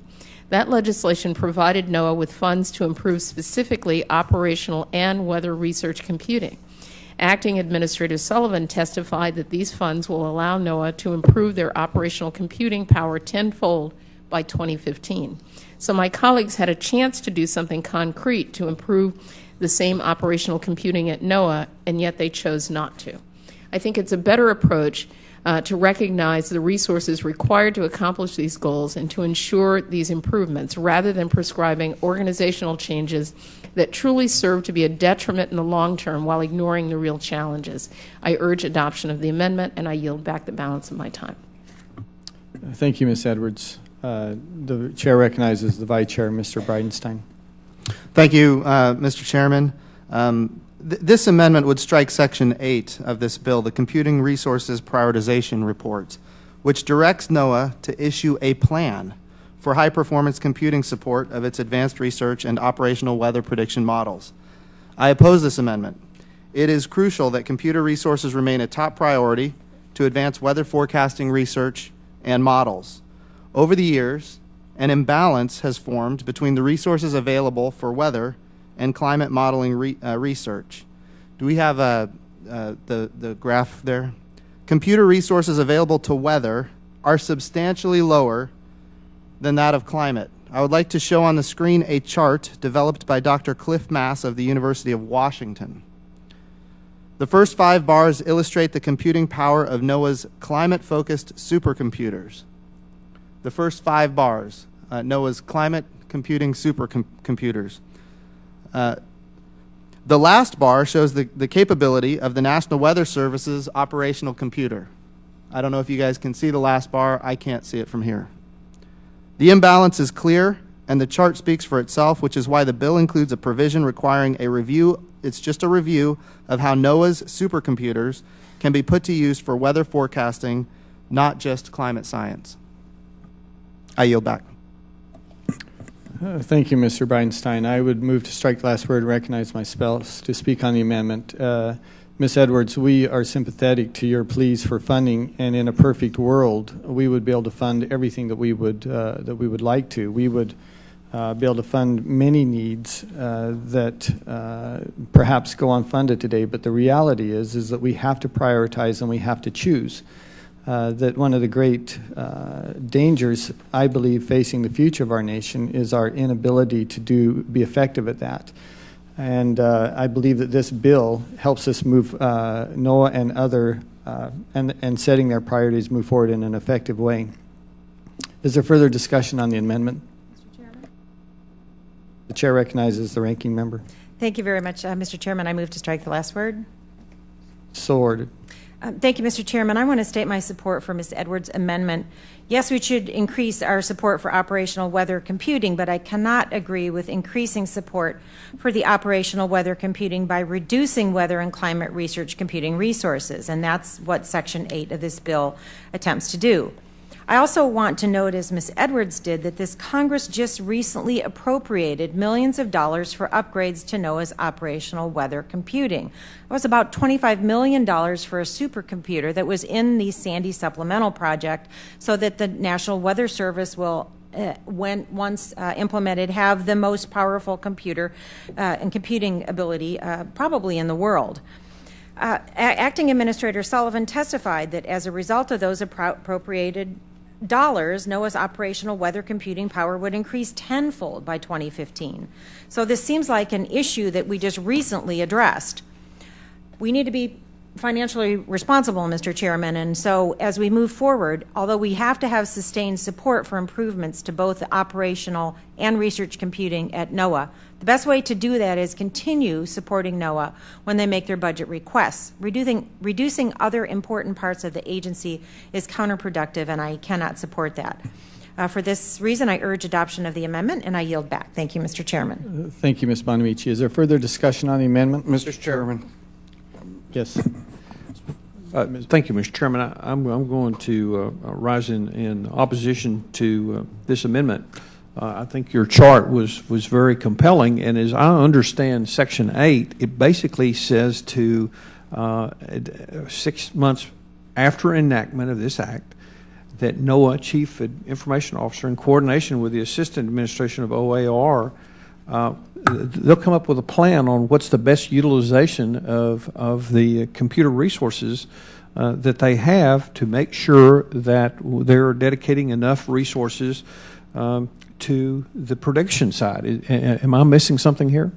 That legislation provided NOAA with funds to improve specifically operational and weather research computing. Acting Administrator Sullivan testified that these funds will allow NOAA to improve their operational computing power tenfold by 2015. So my colleagues had a chance to do something concrete to improve the same operational computing at NOAA, and yet they chose not to. I think it's a better approach to recognize the resources required to accomplish these goals and to ensure these improvements rather than prescribing organizational changes that truly serve to be a detriment in the long term while ignoring the real challenges. I urge adoption of the amendment, and I yield back the balance of my time. Thank you, Ms. Edwards. The chair recognizes the vice chair, Mr. Bridenstine. Thank you, Mr. Chairman. This amendment would strike Section 8 of this bill, the Computing Resources Prioritization Report, which directs NOAA to issue a plan for high-performance computing support of its advanced research and operational weather prediction models. I oppose this amendment. It is crucial that computer resources remain a top priority to advance weather forecasting research and models. Over the years, an imbalance has formed between the resources available for weather and climate modeling research. Do we have the graph there? Computer resources available to weather are substantially lower than that of climate. I would like to show on the screen a chart developed by Dr. Cliff Mass of the University of Washington. The first 5 bars illustrate the computing power of NOAA's climate-focused supercomputers. The first 5 bars, NOAA's climate computing supercomputers. The last bar shows the capability of the National Weather Service's operational computer. I don't know if you guys can see the last bar. I can't see it from here. The imbalance is clear, and the chart speaks for itself, which is why the bill includes a provision requiring a review. It's just a review of how NOAA's supercomputers can be put to use for weather forecasting, not just climate science. I yield back. Thank you, Mr. Bridenstine. I would move to strike the last word and recognize my spouse to speak on the amendment. Ms. Edwards, we are sympathetic to your pleas for funding, and in a perfect world, we would be able to fund everything that we would like to. We would be able to fund many needs that perhaps go unfunded today, but the reality is that we have to prioritize and we have to choose. That one of the great dangers, I believe, facing the future of our nation is our inability to be effective at that. And I believe that this bill helps us move NOAA and other and setting their priorities move forward in an effective way. Is there further discussion on the amendment? Mr. Chairman? The chair recognizes the ranking member. Thank you very much, Mr. Chairman. I move to strike the last word. So ordered. Thank you, Mr. Chairman. I want to state my support for Ms. Edwards' amendment. Yes, we should increase our support for operational weather computing, but I cannot agree with increasing support for the operational weather computing by reducing weather and climate research computing resources, and that's what Section 8 of this bill attempts to do. I also want to note, as Ms. Edwards did, that this Congress just recently appropriated millions of dollars for upgrades to NOAA's operational weather computing. It was about $25 million for a supercomputer that was in the Sandy Supplemental Project so that the National Weather Service will once implemented, have the most powerful computer and computing ability probably in the world. Acting Administrator Sullivan testified that as a result of those appropriated dollars, NOAA's operational weather computing power would increase tenfold by 2015. So this seems like an issue that we just recently addressed. We need to be financially responsible, Mr. Chairman, and so as we move forward, although we have to have sustained support for improvements to both the operational and research computing at NOAA, the best way to do that is continue supporting NOAA when they make their budget requests. Reducing other important parts of the agency is counterproductive, and I cannot support that. For this reason, I urge adoption of the amendment, and I yield back. Thank you, Mr. Chairman. Thank you, Ms. Bonamici. Is there further discussion on the amendment? Mr. Chairman. Yes. Thank you, Mr. Chairman. I'm going to rise in opposition to this amendment. I think your chart was very compelling, and as I understand Section 8, it basically says to 6 months after enactment of this act, that NOAA Chief Information Officer, in coordination with the Assistant Administration of OAR, they'll come up with a plan on what's the best utilization of the computer resources that they have to make sure that they're dedicating enough resources to the prediction side. Am I missing something here?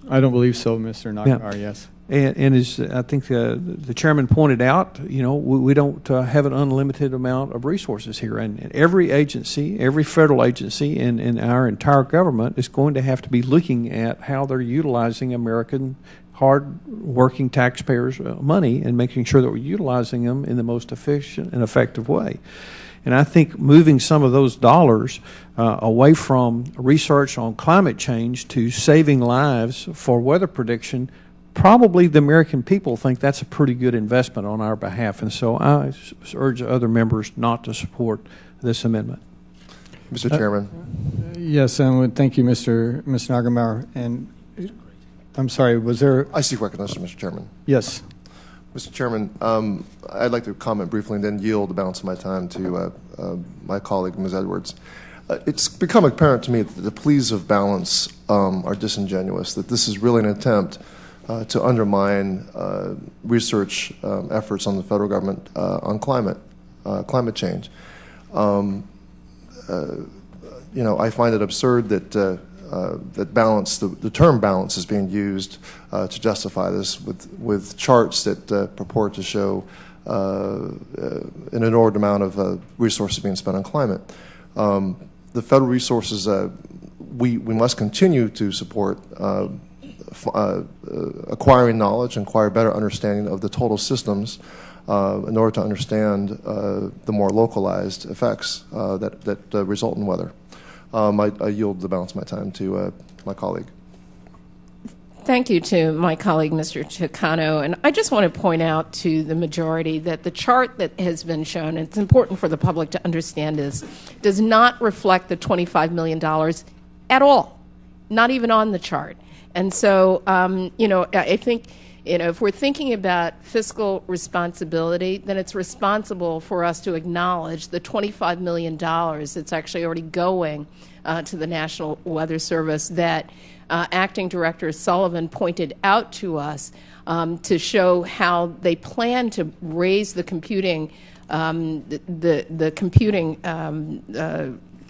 I don't believe so, Mr. Nakamura, Yeah. yes. And as I think the chairman pointed out, you know, we don't have an unlimited amount of resources here. And every agency, every federal agency in our entire government is going to have to be looking at how they're utilizing American hard-working taxpayers' money and making sure that we're utilizing them in the most efficient and effective way. And I think moving some of those dollars away from research on climate change to saving lives for weather prediction, probably the American people think that's a pretty good investment on our behalf. And so I urge other members not to support this amendment. Mr. Chairman. Yes, and thank you, Mr. Nagamauer. And I'm sorry, was there? I seek recognition, Mr. Chairman. Yes. Mr. Chairman, I'd like to comment briefly and then yield the balance of my time to my colleague, Ms. Edwards. It's become apparent to me that the pleas of balance are disingenuous, that this is really an attempt to undermine research efforts on the federal government on climate change. You know, I find it absurd that that balance, the term balance, is being used to justify this with charts that purport to show an inordinate amount of resources being spent on climate. The federal resources, we must continue to support acquiring knowledge and acquire better understanding of the total systems in order to understand the more localized effects that result in weather. I yield the balance of my time to my colleague. Thank you to my colleague, Mr. Chicano. And I just want to point out to the majority that the chart that has been shown, and it's important for the public to understand this, does not reflect the $25 million at all, not even on the chart. And so, I think, if we're thinking about fiscal responsibility, then it's responsible for us to acknowledge the $25 million that's actually already going to the National Weather Service that Acting Director Sullivan pointed out to us to show how they plan to raise the computing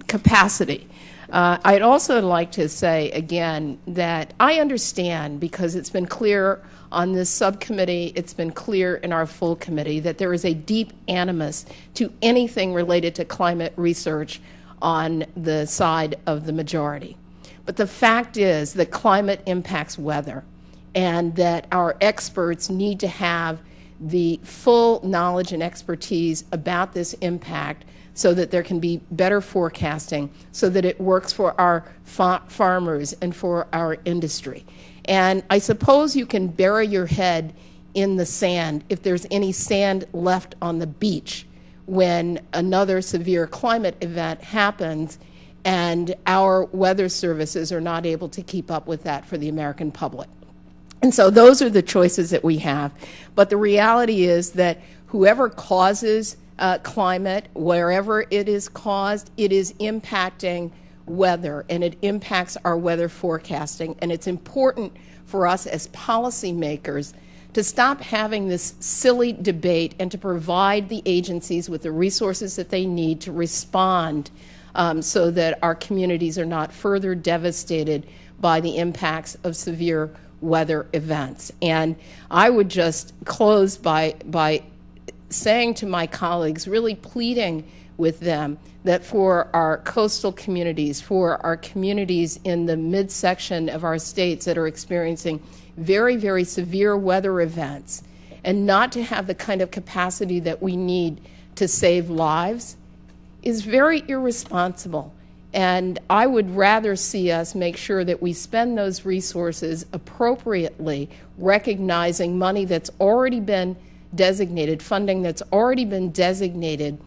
capacity. I'd also like to say again that I understand, because it's been clear on this subcommittee, it's been clear in our full committee, that there is a deep animus to anything related to climate research on the side of the majority. But the fact is that climate impacts weather, and that our experts need to have the full knowledge and expertise about this impact so that there can be better forecasting, so that it works for our farmers and for our industry. And I suppose you can bury your head in the sand if there's any sand left on the beach when another severe climate event happens and our weather services are not able to keep up with that for the American public. And so those are the choices that we have. But the reality is that whoever causes climate, wherever it is caused, it is impacting weather, and it impacts our weather forecasting. And it's important for us as policymakers to stop having this silly debate and to provide the agencies with the resources that they need to respond so that our communities are not further devastated by the impacts of severe weather events. And I would just close by saying to my colleagues, really pleading with them, that for our coastal communities, for our communities in the midsection of our states that are experiencing very, very severe weather events, and not to have the kind of capacity that we need to save lives, is very irresponsible. And I would rather see us make sure that we spend those resources appropriately, recognizing money that's already been designated, funding that's already been designated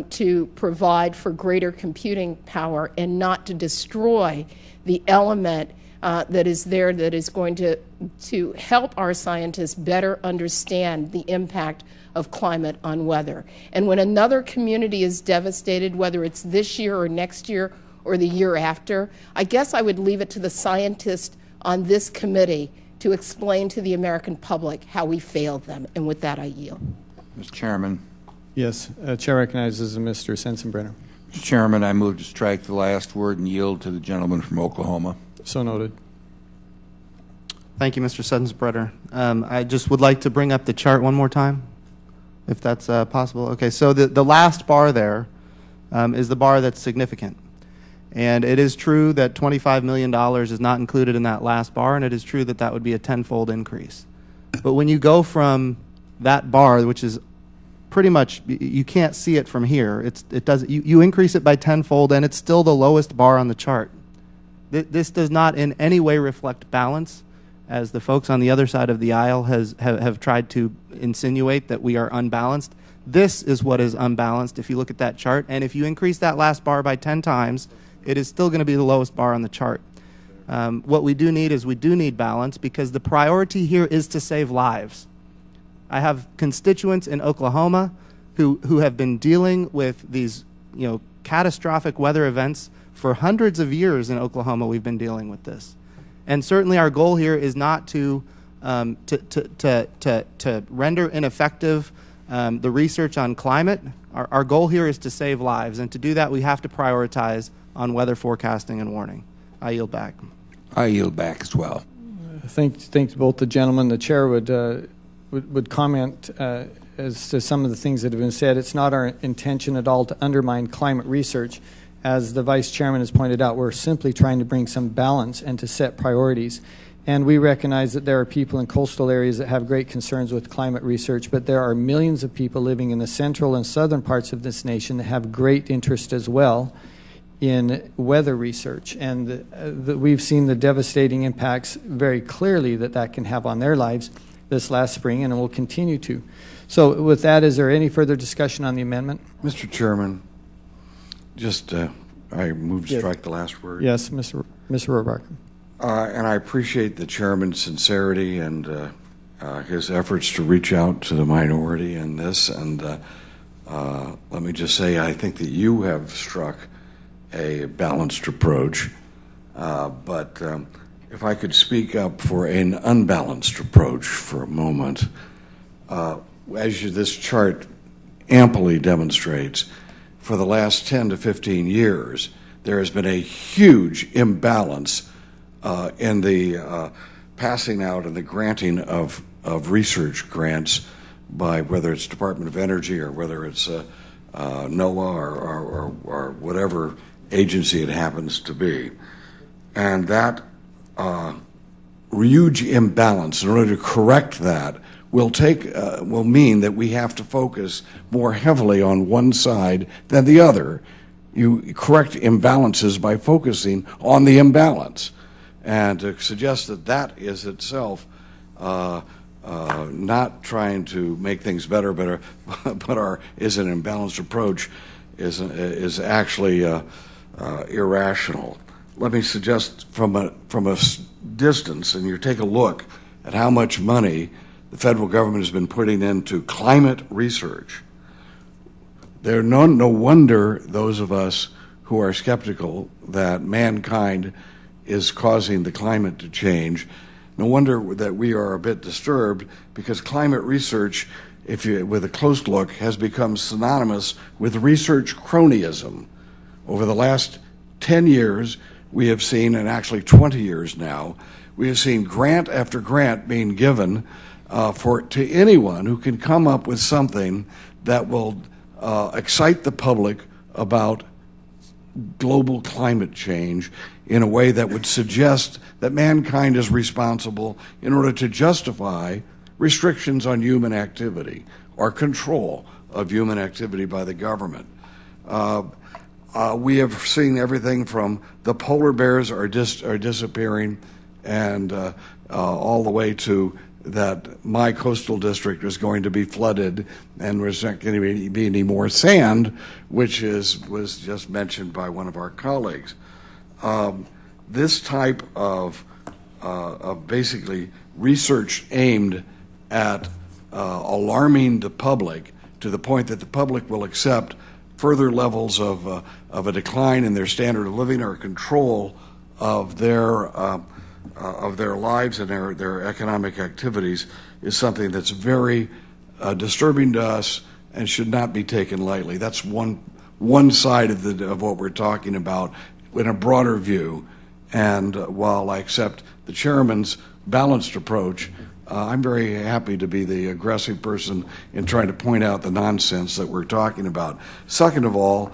to provide for greater computing power, and not to destroy the element that is there that is going to help our scientists better understand the impact of climate on weather. And when another community is devastated, whether it's this year or next year or the year after, I guess I would leave it to the scientists on this committee to explain to the American public how we failed them. And with that, I yield. Mr. Chairman. Yes, Chair recognizes Mr. Sensenbrenner. Mr. Chairman, I move to strike the last word and yield to the gentleman from Oklahoma. So noted. Thank you, Mr. Sensenbrenner. I just would like to bring up the chart one more time, if that's possible. Okay, so the last bar there is the bar that's significant. And it is true that $25 million is not included in that last bar, and it is true that that would be a tenfold increase. But when you go from that bar, which is pretty much, you can't see it from here, you increase it by tenfold, and it's still the lowest bar on the chart. This does not in any way reflect balance, as the folks on the other side of the aisle have tried to insinuate that we are unbalanced. This is what is unbalanced if you look at that chart, and if you increase that last bar by 10 times, it is still going to be the lowest bar on the chart. What we do need is we do need balance, because the priority here is to save lives. I have constituents in Oklahoma who have been dealing with these catastrophic weather events for hundreds of years. In Oklahoma, we've been dealing with this. And certainly our goal here is not to render ineffective the research on climate. Our goal here is to save lives, and to do that we have to prioritize on weather forecasting and warning. I yield back. I yield back as well. Thanks to both the gentlemen. The chair would comment as to some of the things that have been said. It's not our intention at all to undermine climate research. As the vice chairman has pointed out, we're simply trying to bring some balance and to set priorities. And we recognize that there are people in coastal areas that have great concerns with climate research, but there are millions of people living in the central and southern parts of this nation that have great interest as well in weather research, and we've seen the devastating impacts very clearly that can have on their lives this last spring, and it will continue to. So with that, is there any further discussion on the amendment? Mr. Chairman, just I move to strike the last word. Yes, Mr. Rohrabacher. And I appreciate the chairman's sincerity and his efforts to reach out to the minority in this. And let me just say, I think that you have struck a balanced approach. But if I could speak up for an unbalanced approach for a moment, this chart amply demonstrates, for the last 10 to 15 years, there has been a huge imbalance in the passing out and the granting of research grants by whether it's Department of Energy or whether it's NOAA or whatever agency it happens to be. And that huge imbalance, in order to correct that, will mean that we have to focus more heavily on one side than the other. You correct imbalances by focusing on the imbalance. And to suggest that that is itself not trying to make things better, but is an imbalanced approach is actually irrational. Let me suggest from a distance, and you take a look at how much money the federal government has been putting into climate research. No wonder those of us who are skeptical that mankind is causing the climate to change, no wonder that we are a bit disturbed, because climate research, with a close look, has become synonymous with research cronyism. Over the last 10 years, we have seen, and actually 20 years now, we have seen grant after grant being given to anyone who can come up with something that will excite the public about global climate change in a way that would suggest that mankind is responsible in order to justify restrictions on human activity or control of human activity by the government. We have seen everything from the polar bears are disappearing, and all the way to that my coastal district is going to be flooded and there's not going to be any more sand, which was just mentioned by one of our colleagues. This type of basically research aimed at alarming the public to the point that the public will accept further levels of a decline in their standard of living or control of their lives and their economic activities is something that's very disturbing to us and should not be taken lightly. That's one side of what we're talking about in a broader view. And while I accept the chairman's balanced approach, I'm very happy to be the aggressive person in trying to point out the nonsense that we're talking about. Second of all,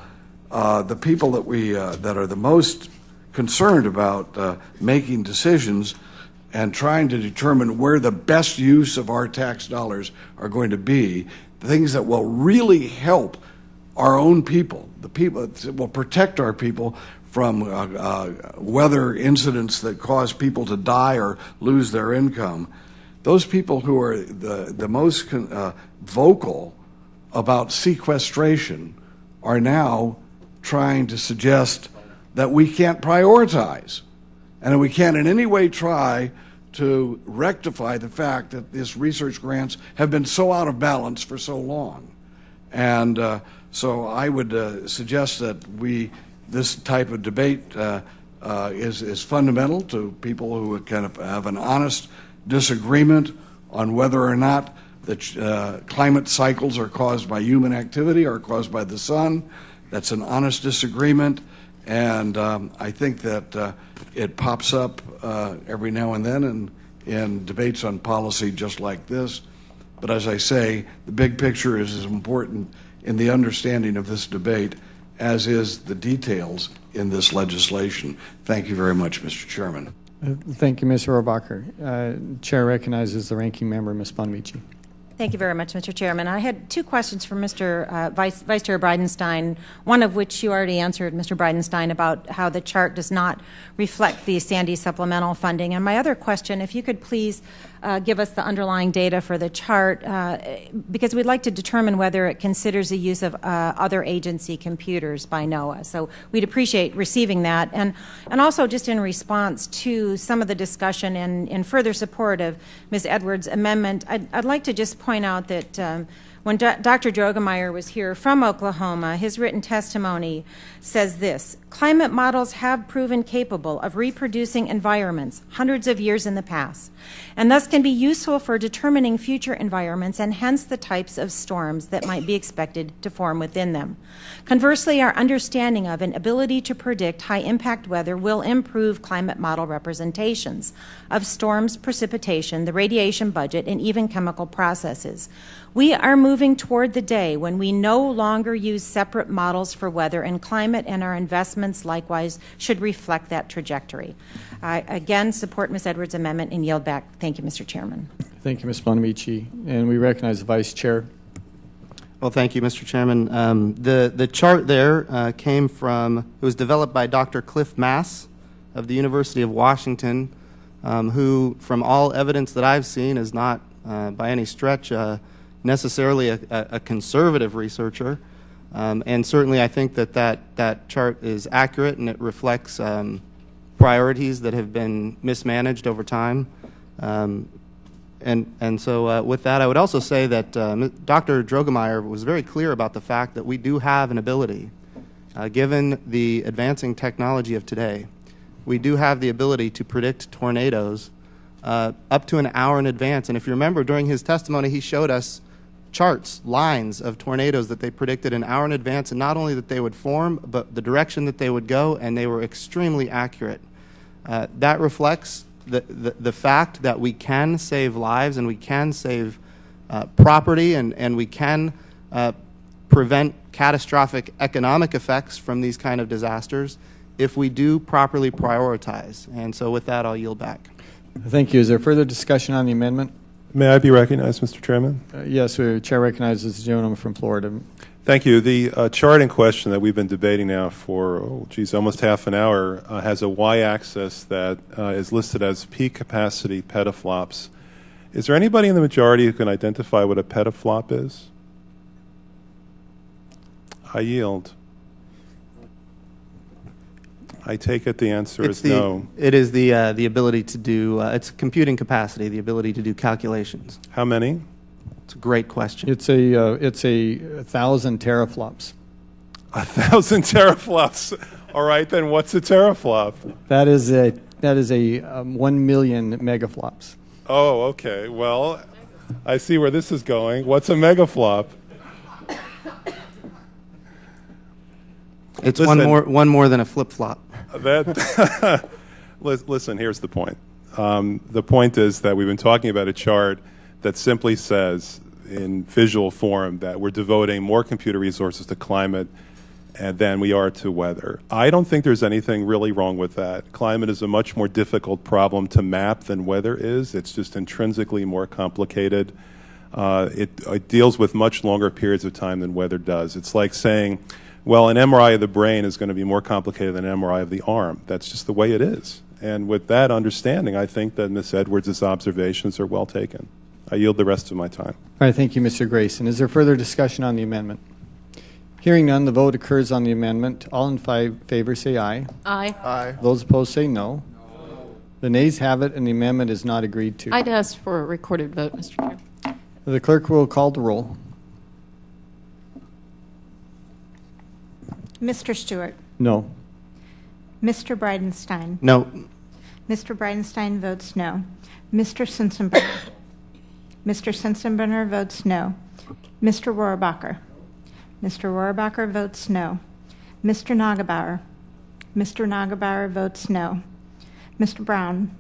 the people that are the most concerned about making decisions and trying to determine where the best use of our tax dollars are going to be, the things that will really help our own people, the people that will protect our people from weather incidents that cause people to die or lose their income. Those people who are the most vocal about sequestration are now trying to suggest that we can't prioritize and that we can't in any way try to rectify the fact that these research grants have been so out of balance for so long. And so I would suggest that this type of debate is fundamental to people who kind of have an honest disagreement on whether or not the climate cycles are caused by human activity or caused by the sun. That's an honest disagreement, and I think that it pops up every now and then in debates on policy just like this. But as I say, the big picture is as important in the understanding of this debate as is the details in this legislation. Thank you very much, Mr. Chairman. Thank you, Mr. Rohrabacher. Chair recognizes the ranking member, Ms. Bonamici. Thank you very much, Mr. Chairman. I had two questions for Mr. Vice Chair Bridenstine, one of which you already answered, Mr. Bridenstine, about how the chart does not reflect the Sandy supplemental funding. And my other question, if you could please give us the underlying data for the chart, because we'd like to determine whether it considers the use of other agency computers by NOAA. So we'd appreciate receiving that. And also just in response to some of the discussion and in further support of Ms. Edwards' amendment, I'd like to just point out that when Dr. Drogemeyer was here from Oklahoma, his written testimony says this: climate models have proven capable of reproducing environments hundreds of years in the past, and thus can be useful for determining future environments and hence the types of storms that might be expected to form within them. Conversely, our understanding of and ability to predict high-impact weather will improve climate model representations of storms, precipitation, the radiation budget, and even chemical processes. We are moving toward the day when we no longer use separate models for weather and climate, and our investments likewise should reflect that trajectory. I again support Ms. Edwards' amendment and yield back. Thank you, Mr. Chairman. Thank you, Ms. Bonamici. And we recognize the Vice Chair. Well, thank you, Mr. Chairman. The chart there came from, it was developed by Dr. Cliff Mass of the University of Washington, who, from all evidence that I've seen, is not by any stretch necessarily a conservative researcher. And certainly I think that chart is accurate and it reflects priorities that have been mismanaged over time. And so with that, I would also say that Dr. Drogemeyer was very clear about the fact that we do have an ability, given the advancing technology of today, we do have the ability to predict tornadoes up to an hour in advance. And if you remember, during his testimony, he showed us charts, lines of tornadoes that they predicted an hour in advance, and not only that they would form, but the direction that they would go, and they were extremely accurate. That reflects the fact that we can save lives and we can save property and we can prevent catastrophic economic effects from these kind of disasters if we do properly prioritize. And so with that, I'll yield back. Thank you. Is there further discussion on the amendment? May I be recognized, Mr. Chairman? Yes, the Chair recognizes the gentleman from Florida. Thank you. The chart in question that we've been debating now for, almost half an hour has a y-axis that is listed as peak capacity petaflops. Is there anybody in the majority who can identify what a petaflop is? I yield. I take it the answer is no. It is the ability to do, it's computing capacity, the ability to do calculations. How many? It's a great question. It's a 1,000 teraflops. 1,000 teraflops. All right, then what's a teraflop? That is a 1 million megaflops. Oh, okay. Well, I see where this is going. What's a megaflop? It's one more than a flip-flop. Listen, here's the point. The point is that we've been talking about a chart that simply says in visual form that we're devoting more computer resources to climate than we are to weather. I don't think there's anything really wrong with that. Climate is a much more difficult problem to map than weather is. It's just intrinsically more complicated. It deals with much longer periods of time than weather does. It's like saying, well, an MRI of the brain is going to be more complicated than an MRI of the arm. That's just the way it is. And with that understanding, I think that Ms. Edwards' observations are well taken. I yield the rest of my time. All right, thank you, Mr. Grayson. Is there further discussion on the amendment? Hearing none, the vote occurs on the amendment. All in favor say aye. Aye. Aye. Those opposed say no. The nays have it, and the amendment is not agreed to. I'd ask for a recorded vote, Mr. Chair. The clerk will call the roll. Mr. Stewart. No. Mr. Bridenstine. No. Mr. Bridenstine votes no. Mr. Sensenbrenner. Mr. Sensenbrenner votes no. Mr. Rohrabacher. Mr. Rohrabacher votes no. Mr. Nagebauer. Mr. Nagebauer votes no. Mr. Brown.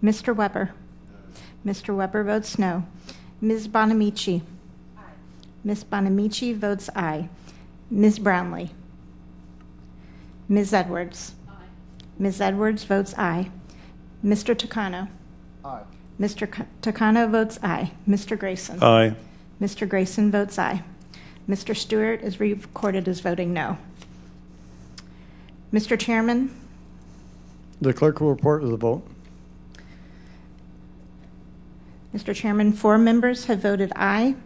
Mr. Weber. Mr. Weber votes no. Ms. Bonamici. Ms. Bonamici votes aye. Ms. Brownlee. Ms. Edwards. Aye. Ms. Edwards votes aye. Mr. Takano. Aye. Mr. Takano votes aye. Mr. Grayson? Aye. Mr. Grayson votes aye. Mr. Stewart is recorded as voting no. Mr. Chairman, The clerk will report the vote. Mr. Chairman, 4 members have voted aye.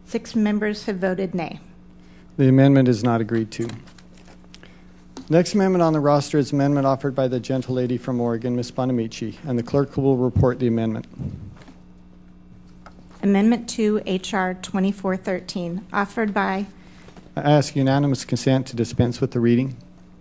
6 members have voted nay. The amendment is not agreed to. Next amendment on the roster is amendment offered by the gentlelady from Oregon, Ms. Bonamici, and the clerk will report the amendment. Amendment to H.R. 2413, offered by I ask unanimous consent to dispense with the reading.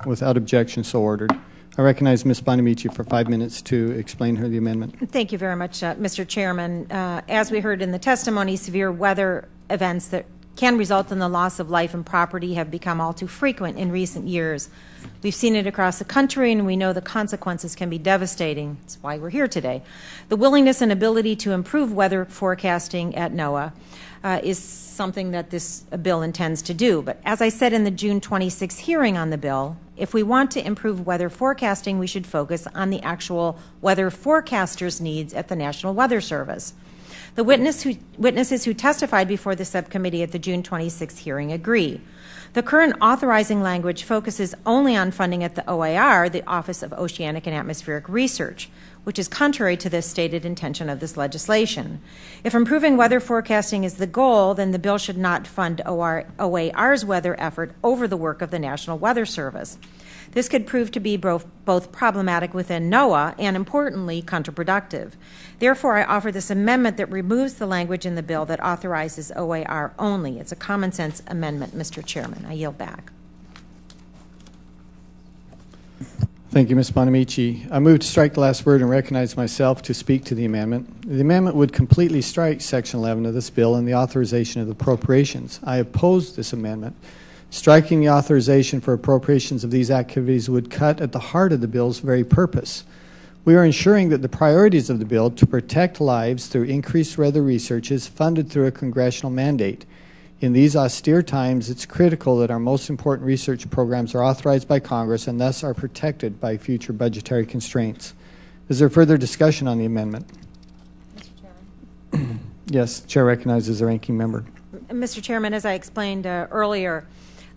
Without objection, so ordered. I recognize Ms. Bonamici for 5 minutes to explain the amendment. Thank you very much, Mr. Chairman. As we heard in the testimony, severe weather events that can result in the loss of life and property have become all too frequent in recent years. We've seen it across the country, and we know the consequences can be devastating. That's why we're here today. The willingness and ability to improve weather forecasting at NOAA is something that this bill intends to do. But as I said in the June 26 hearing on the bill, if we want to improve weather forecasting, we should focus on the actual weather forecasters' needs at the National Weather Service. The witnesses who testified before the subcommittee at the June 26 hearing agree. The current authorizing language focuses only on funding at the OAR, the Office of Oceanic and Atmospheric Research, which is contrary to the stated intention of this legislation. If improving weather forecasting is the goal, then the bill should not fund OAR's weather effort over the work of the National Weather Service. This could prove to be both problematic within NOAA and, importantly, counterproductive. Therefore, I offer this amendment that removes the language in the bill that authorizes OAR only. It's a common-sense amendment, Mr. Chairman. I yield back. Thank you, Ms. Bonamici. I move to strike the last word and recognize myself to speak to the amendment. The amendment would completely strike Section 11 of this bill and the authorization of the appropriations. I oppose this amendment. Striking the authorization for appropriations of these activities would cut at the heart of the bill's very purpose. We are ensuring that the priorities of the bill to protect lives through increased weather research is funded through a congressional mandate. In these austere times, it's critical that our most important research programs are authorized by Congress and thus are protected by future budgetary constraints. Is there further discussion on the amendment? Mr. Chairman. Yes, the chair recognizes the ranking member. Mr. Chairman, as I explained earlier,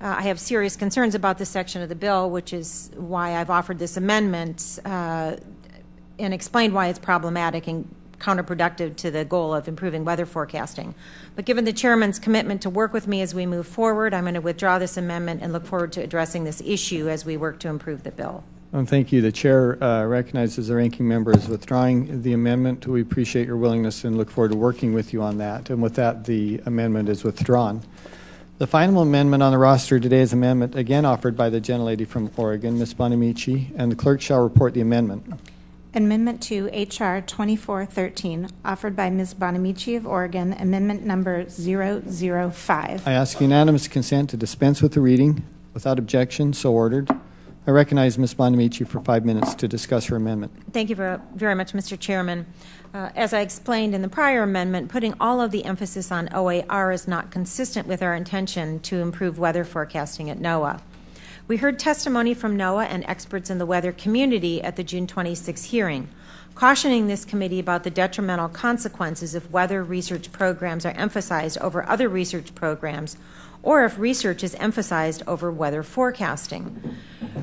I have serious concerns about this section of the bill, which is why I've offered this amendment and explained why it's problematic and counterproductive to the goal of improving weather forecasting. But given the chairman's commitment to work with me as we move forward, I'm going to withdraw this amendment and look forward to addressing this issue as we work to improve the bill. Thank you. The chair recognizes the ranking member is withdrawing the amendment. We appreciate your willingness and look forward to working with you on that. And with that, the amendment is withdrawn. The final amendment on the roster today is amendment again offered by the gentlelady from Oregon, Ms. Bonamici, and the clerk shall report the amendment. Amendment to H.R. 2413, offered by Ms. Bonamici of Oregon, amendment number 005. I ask unanimous consent to dispense with the reading. Without objection, so ordered. I recognize Ms. Bonamici for 5 minutes to discuss her amendment. Thank you very much, Mr. Chairman. As I explained in the prior amendment, putting all of the emphasis on OAR is not consistent with our intention to improve weather forecasting at NOAA. We heard testimony from NOAA and experts in the weather community at the June 26 hearing, cautioning this committee about the detrimental consequences if weather research programs are emphasized over other research programs or if research is emphasized over weather forecasting.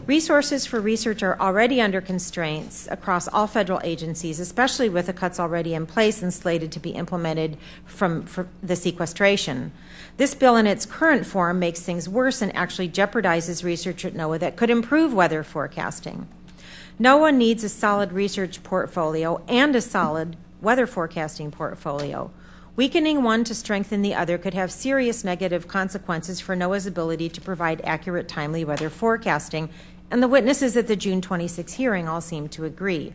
Resources for research are already under constraints across all federal agencies, especially with the cuts already in place and slated to be implemented from the sequestration. This bill in its current form makes things worse and actually jeopardizes research at NOAA that could improve weather forecasting. NOAA needs a solid research portfolio and a solid weather forecasting portfolio. Weakening one to strengthen the other could have serious negative consequences for NOAA's ability to provide accurate, timely weather forecasting, and the witnesses at the June 26 hearing all seem to agree.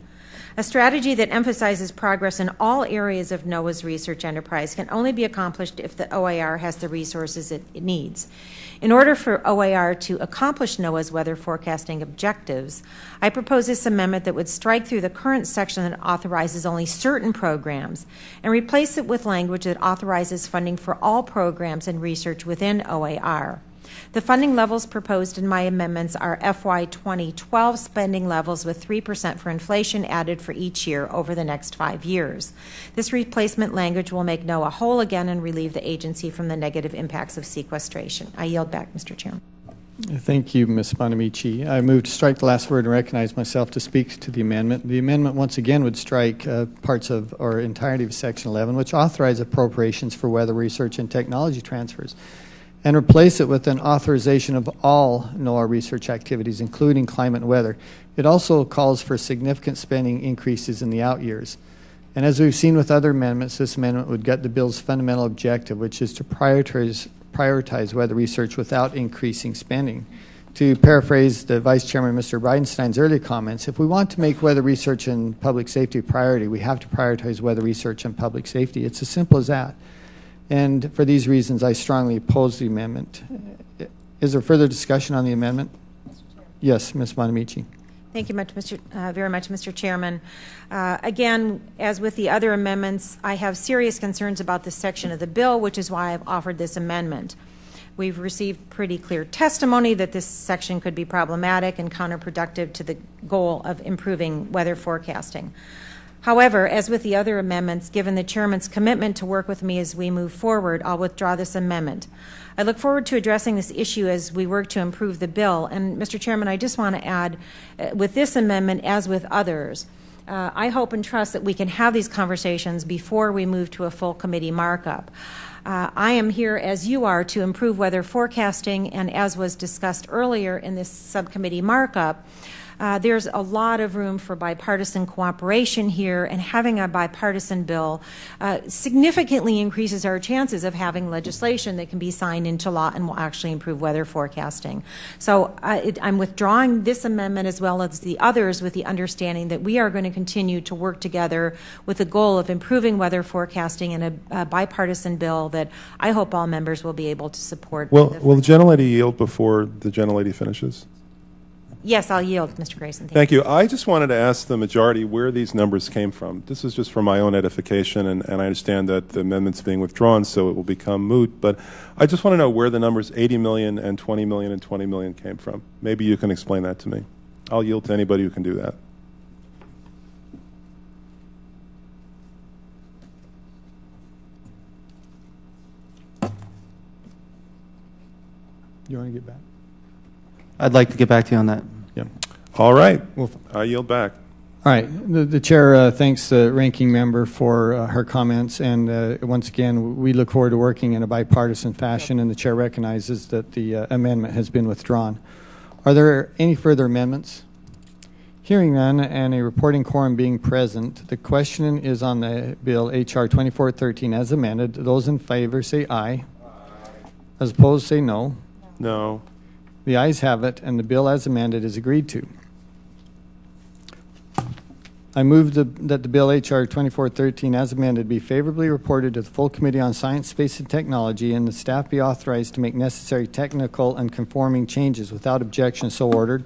A strategy that emphasizes progress in all areas of NOAA's research enterprise can only be accomplished if the OAR has the resources it needs. In order for OAR to accomplish NOAA's weather forecasting objectives, I propose this amendment that would strike through the current section that authorizes only certain programs and replace it with language that authorizes funding for all programs and research within OAR. The funding levels proposed in my amendments are FY 2012 spending levels with 3% for inflation added for each year over the next 5 years. This replacement language will make NOAA whole again and relieve the agency from the negative impacts of sequestration. I yield back, Mr. Chairman. Thank you, Ms. Bonamici. I move to strike the last word and recognize myself to speak to the amendment. The amendment once again would strike parts of or entirety of Section 11, which authorize appropriations for weather research and technology transfers, and replace it with an authorization of all NOAA research activities, including climate and weather. It also calls for significant spending increases in the out years. And as we've seen with other amendments, this amendment would gut the bill's fundamental objective, which is to prioritize weather research without increasing spending. To paraphrase the Vice Chairman, Mr. Bridenstine's earlier comments, if we want to make weather research and public safety a priority, we have to prioritize weather research and public safety. It's as simple as that. And for these reasons, I strongly oppose the amendment. Is there further discussion on the amendment? Yes, Ms. Bonamici. Thank you very much, Mr. Chairman. Again, as with the other amendments, I have serious concerns about this section of the bill, which is why I've offered this amendment. We've received pretty clear testimony that this section could be problematic and counterproductive to the goal of improving weather forecasting. However, as with the other amendments, given the Chairman's commitment to work with me as we move forward, I'll withdraw this amendment. I look forward to addressing this issue as we work to improve the bill. And, Mr. Chairman, I just want to add, with this amendment, as with others, I hope and trust that we can have these conversations before we move to a full committee markup. I am here, as you are, to improve weather forecasting, and as was discussed earlier in this subcommittee markup, there's a lot of room for bipartisan cooperation here, and having a bipartisan bill significantly increases our chances of having legislation that can be signed into law and will actually improve weather forecasting. So I'm withdrawing this amendment as well as the others with the understanding that we are going to continue to work together with the goal of improving weather forecasting in a bipartisan bill that I hope all members will be able to support. Will the gentlelady yield before the gentlelady finishes? Yes, I'll yield, Mr. Grayson. Thank you. I just wanted to ask the majority where these numbers came from. This is just for my own edification, and I understand that the amendment's being withdrawn, so it will become moot. But I just want to know where the numbers 80 million and 20 million and 20 million came from. Maybe you can explain that to me. I'll yield to anybody who can do that. You want to get back? I'd like to get back to you on that. Yeah. All right. I yield back. All right. The chair thanks the ranking member for her comments, and once again, we look forward to working in a bipartisan fashion, and the chair recognizes that the amendment has been withdrawn. Are there any further amendments? Hearing none and a reporting quorum being present, the question is on the bill H.R. 2413 as amended. Those in favor say aye. As opposed, say no. No. The ayes have it, and the bill as amended is agreed to. I move that the bill H.R. 2413 as amended be favorably reported to the full Committee on Science, Space, and Technology, and the staff be authorized to make necessary technical and conforming changes without objection, so ordered.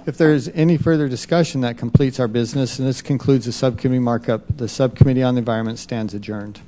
If there is any further discussion, that completes our business, and this concludes the subcommittee markup. The Subcommittee on the Environment stands adjourned.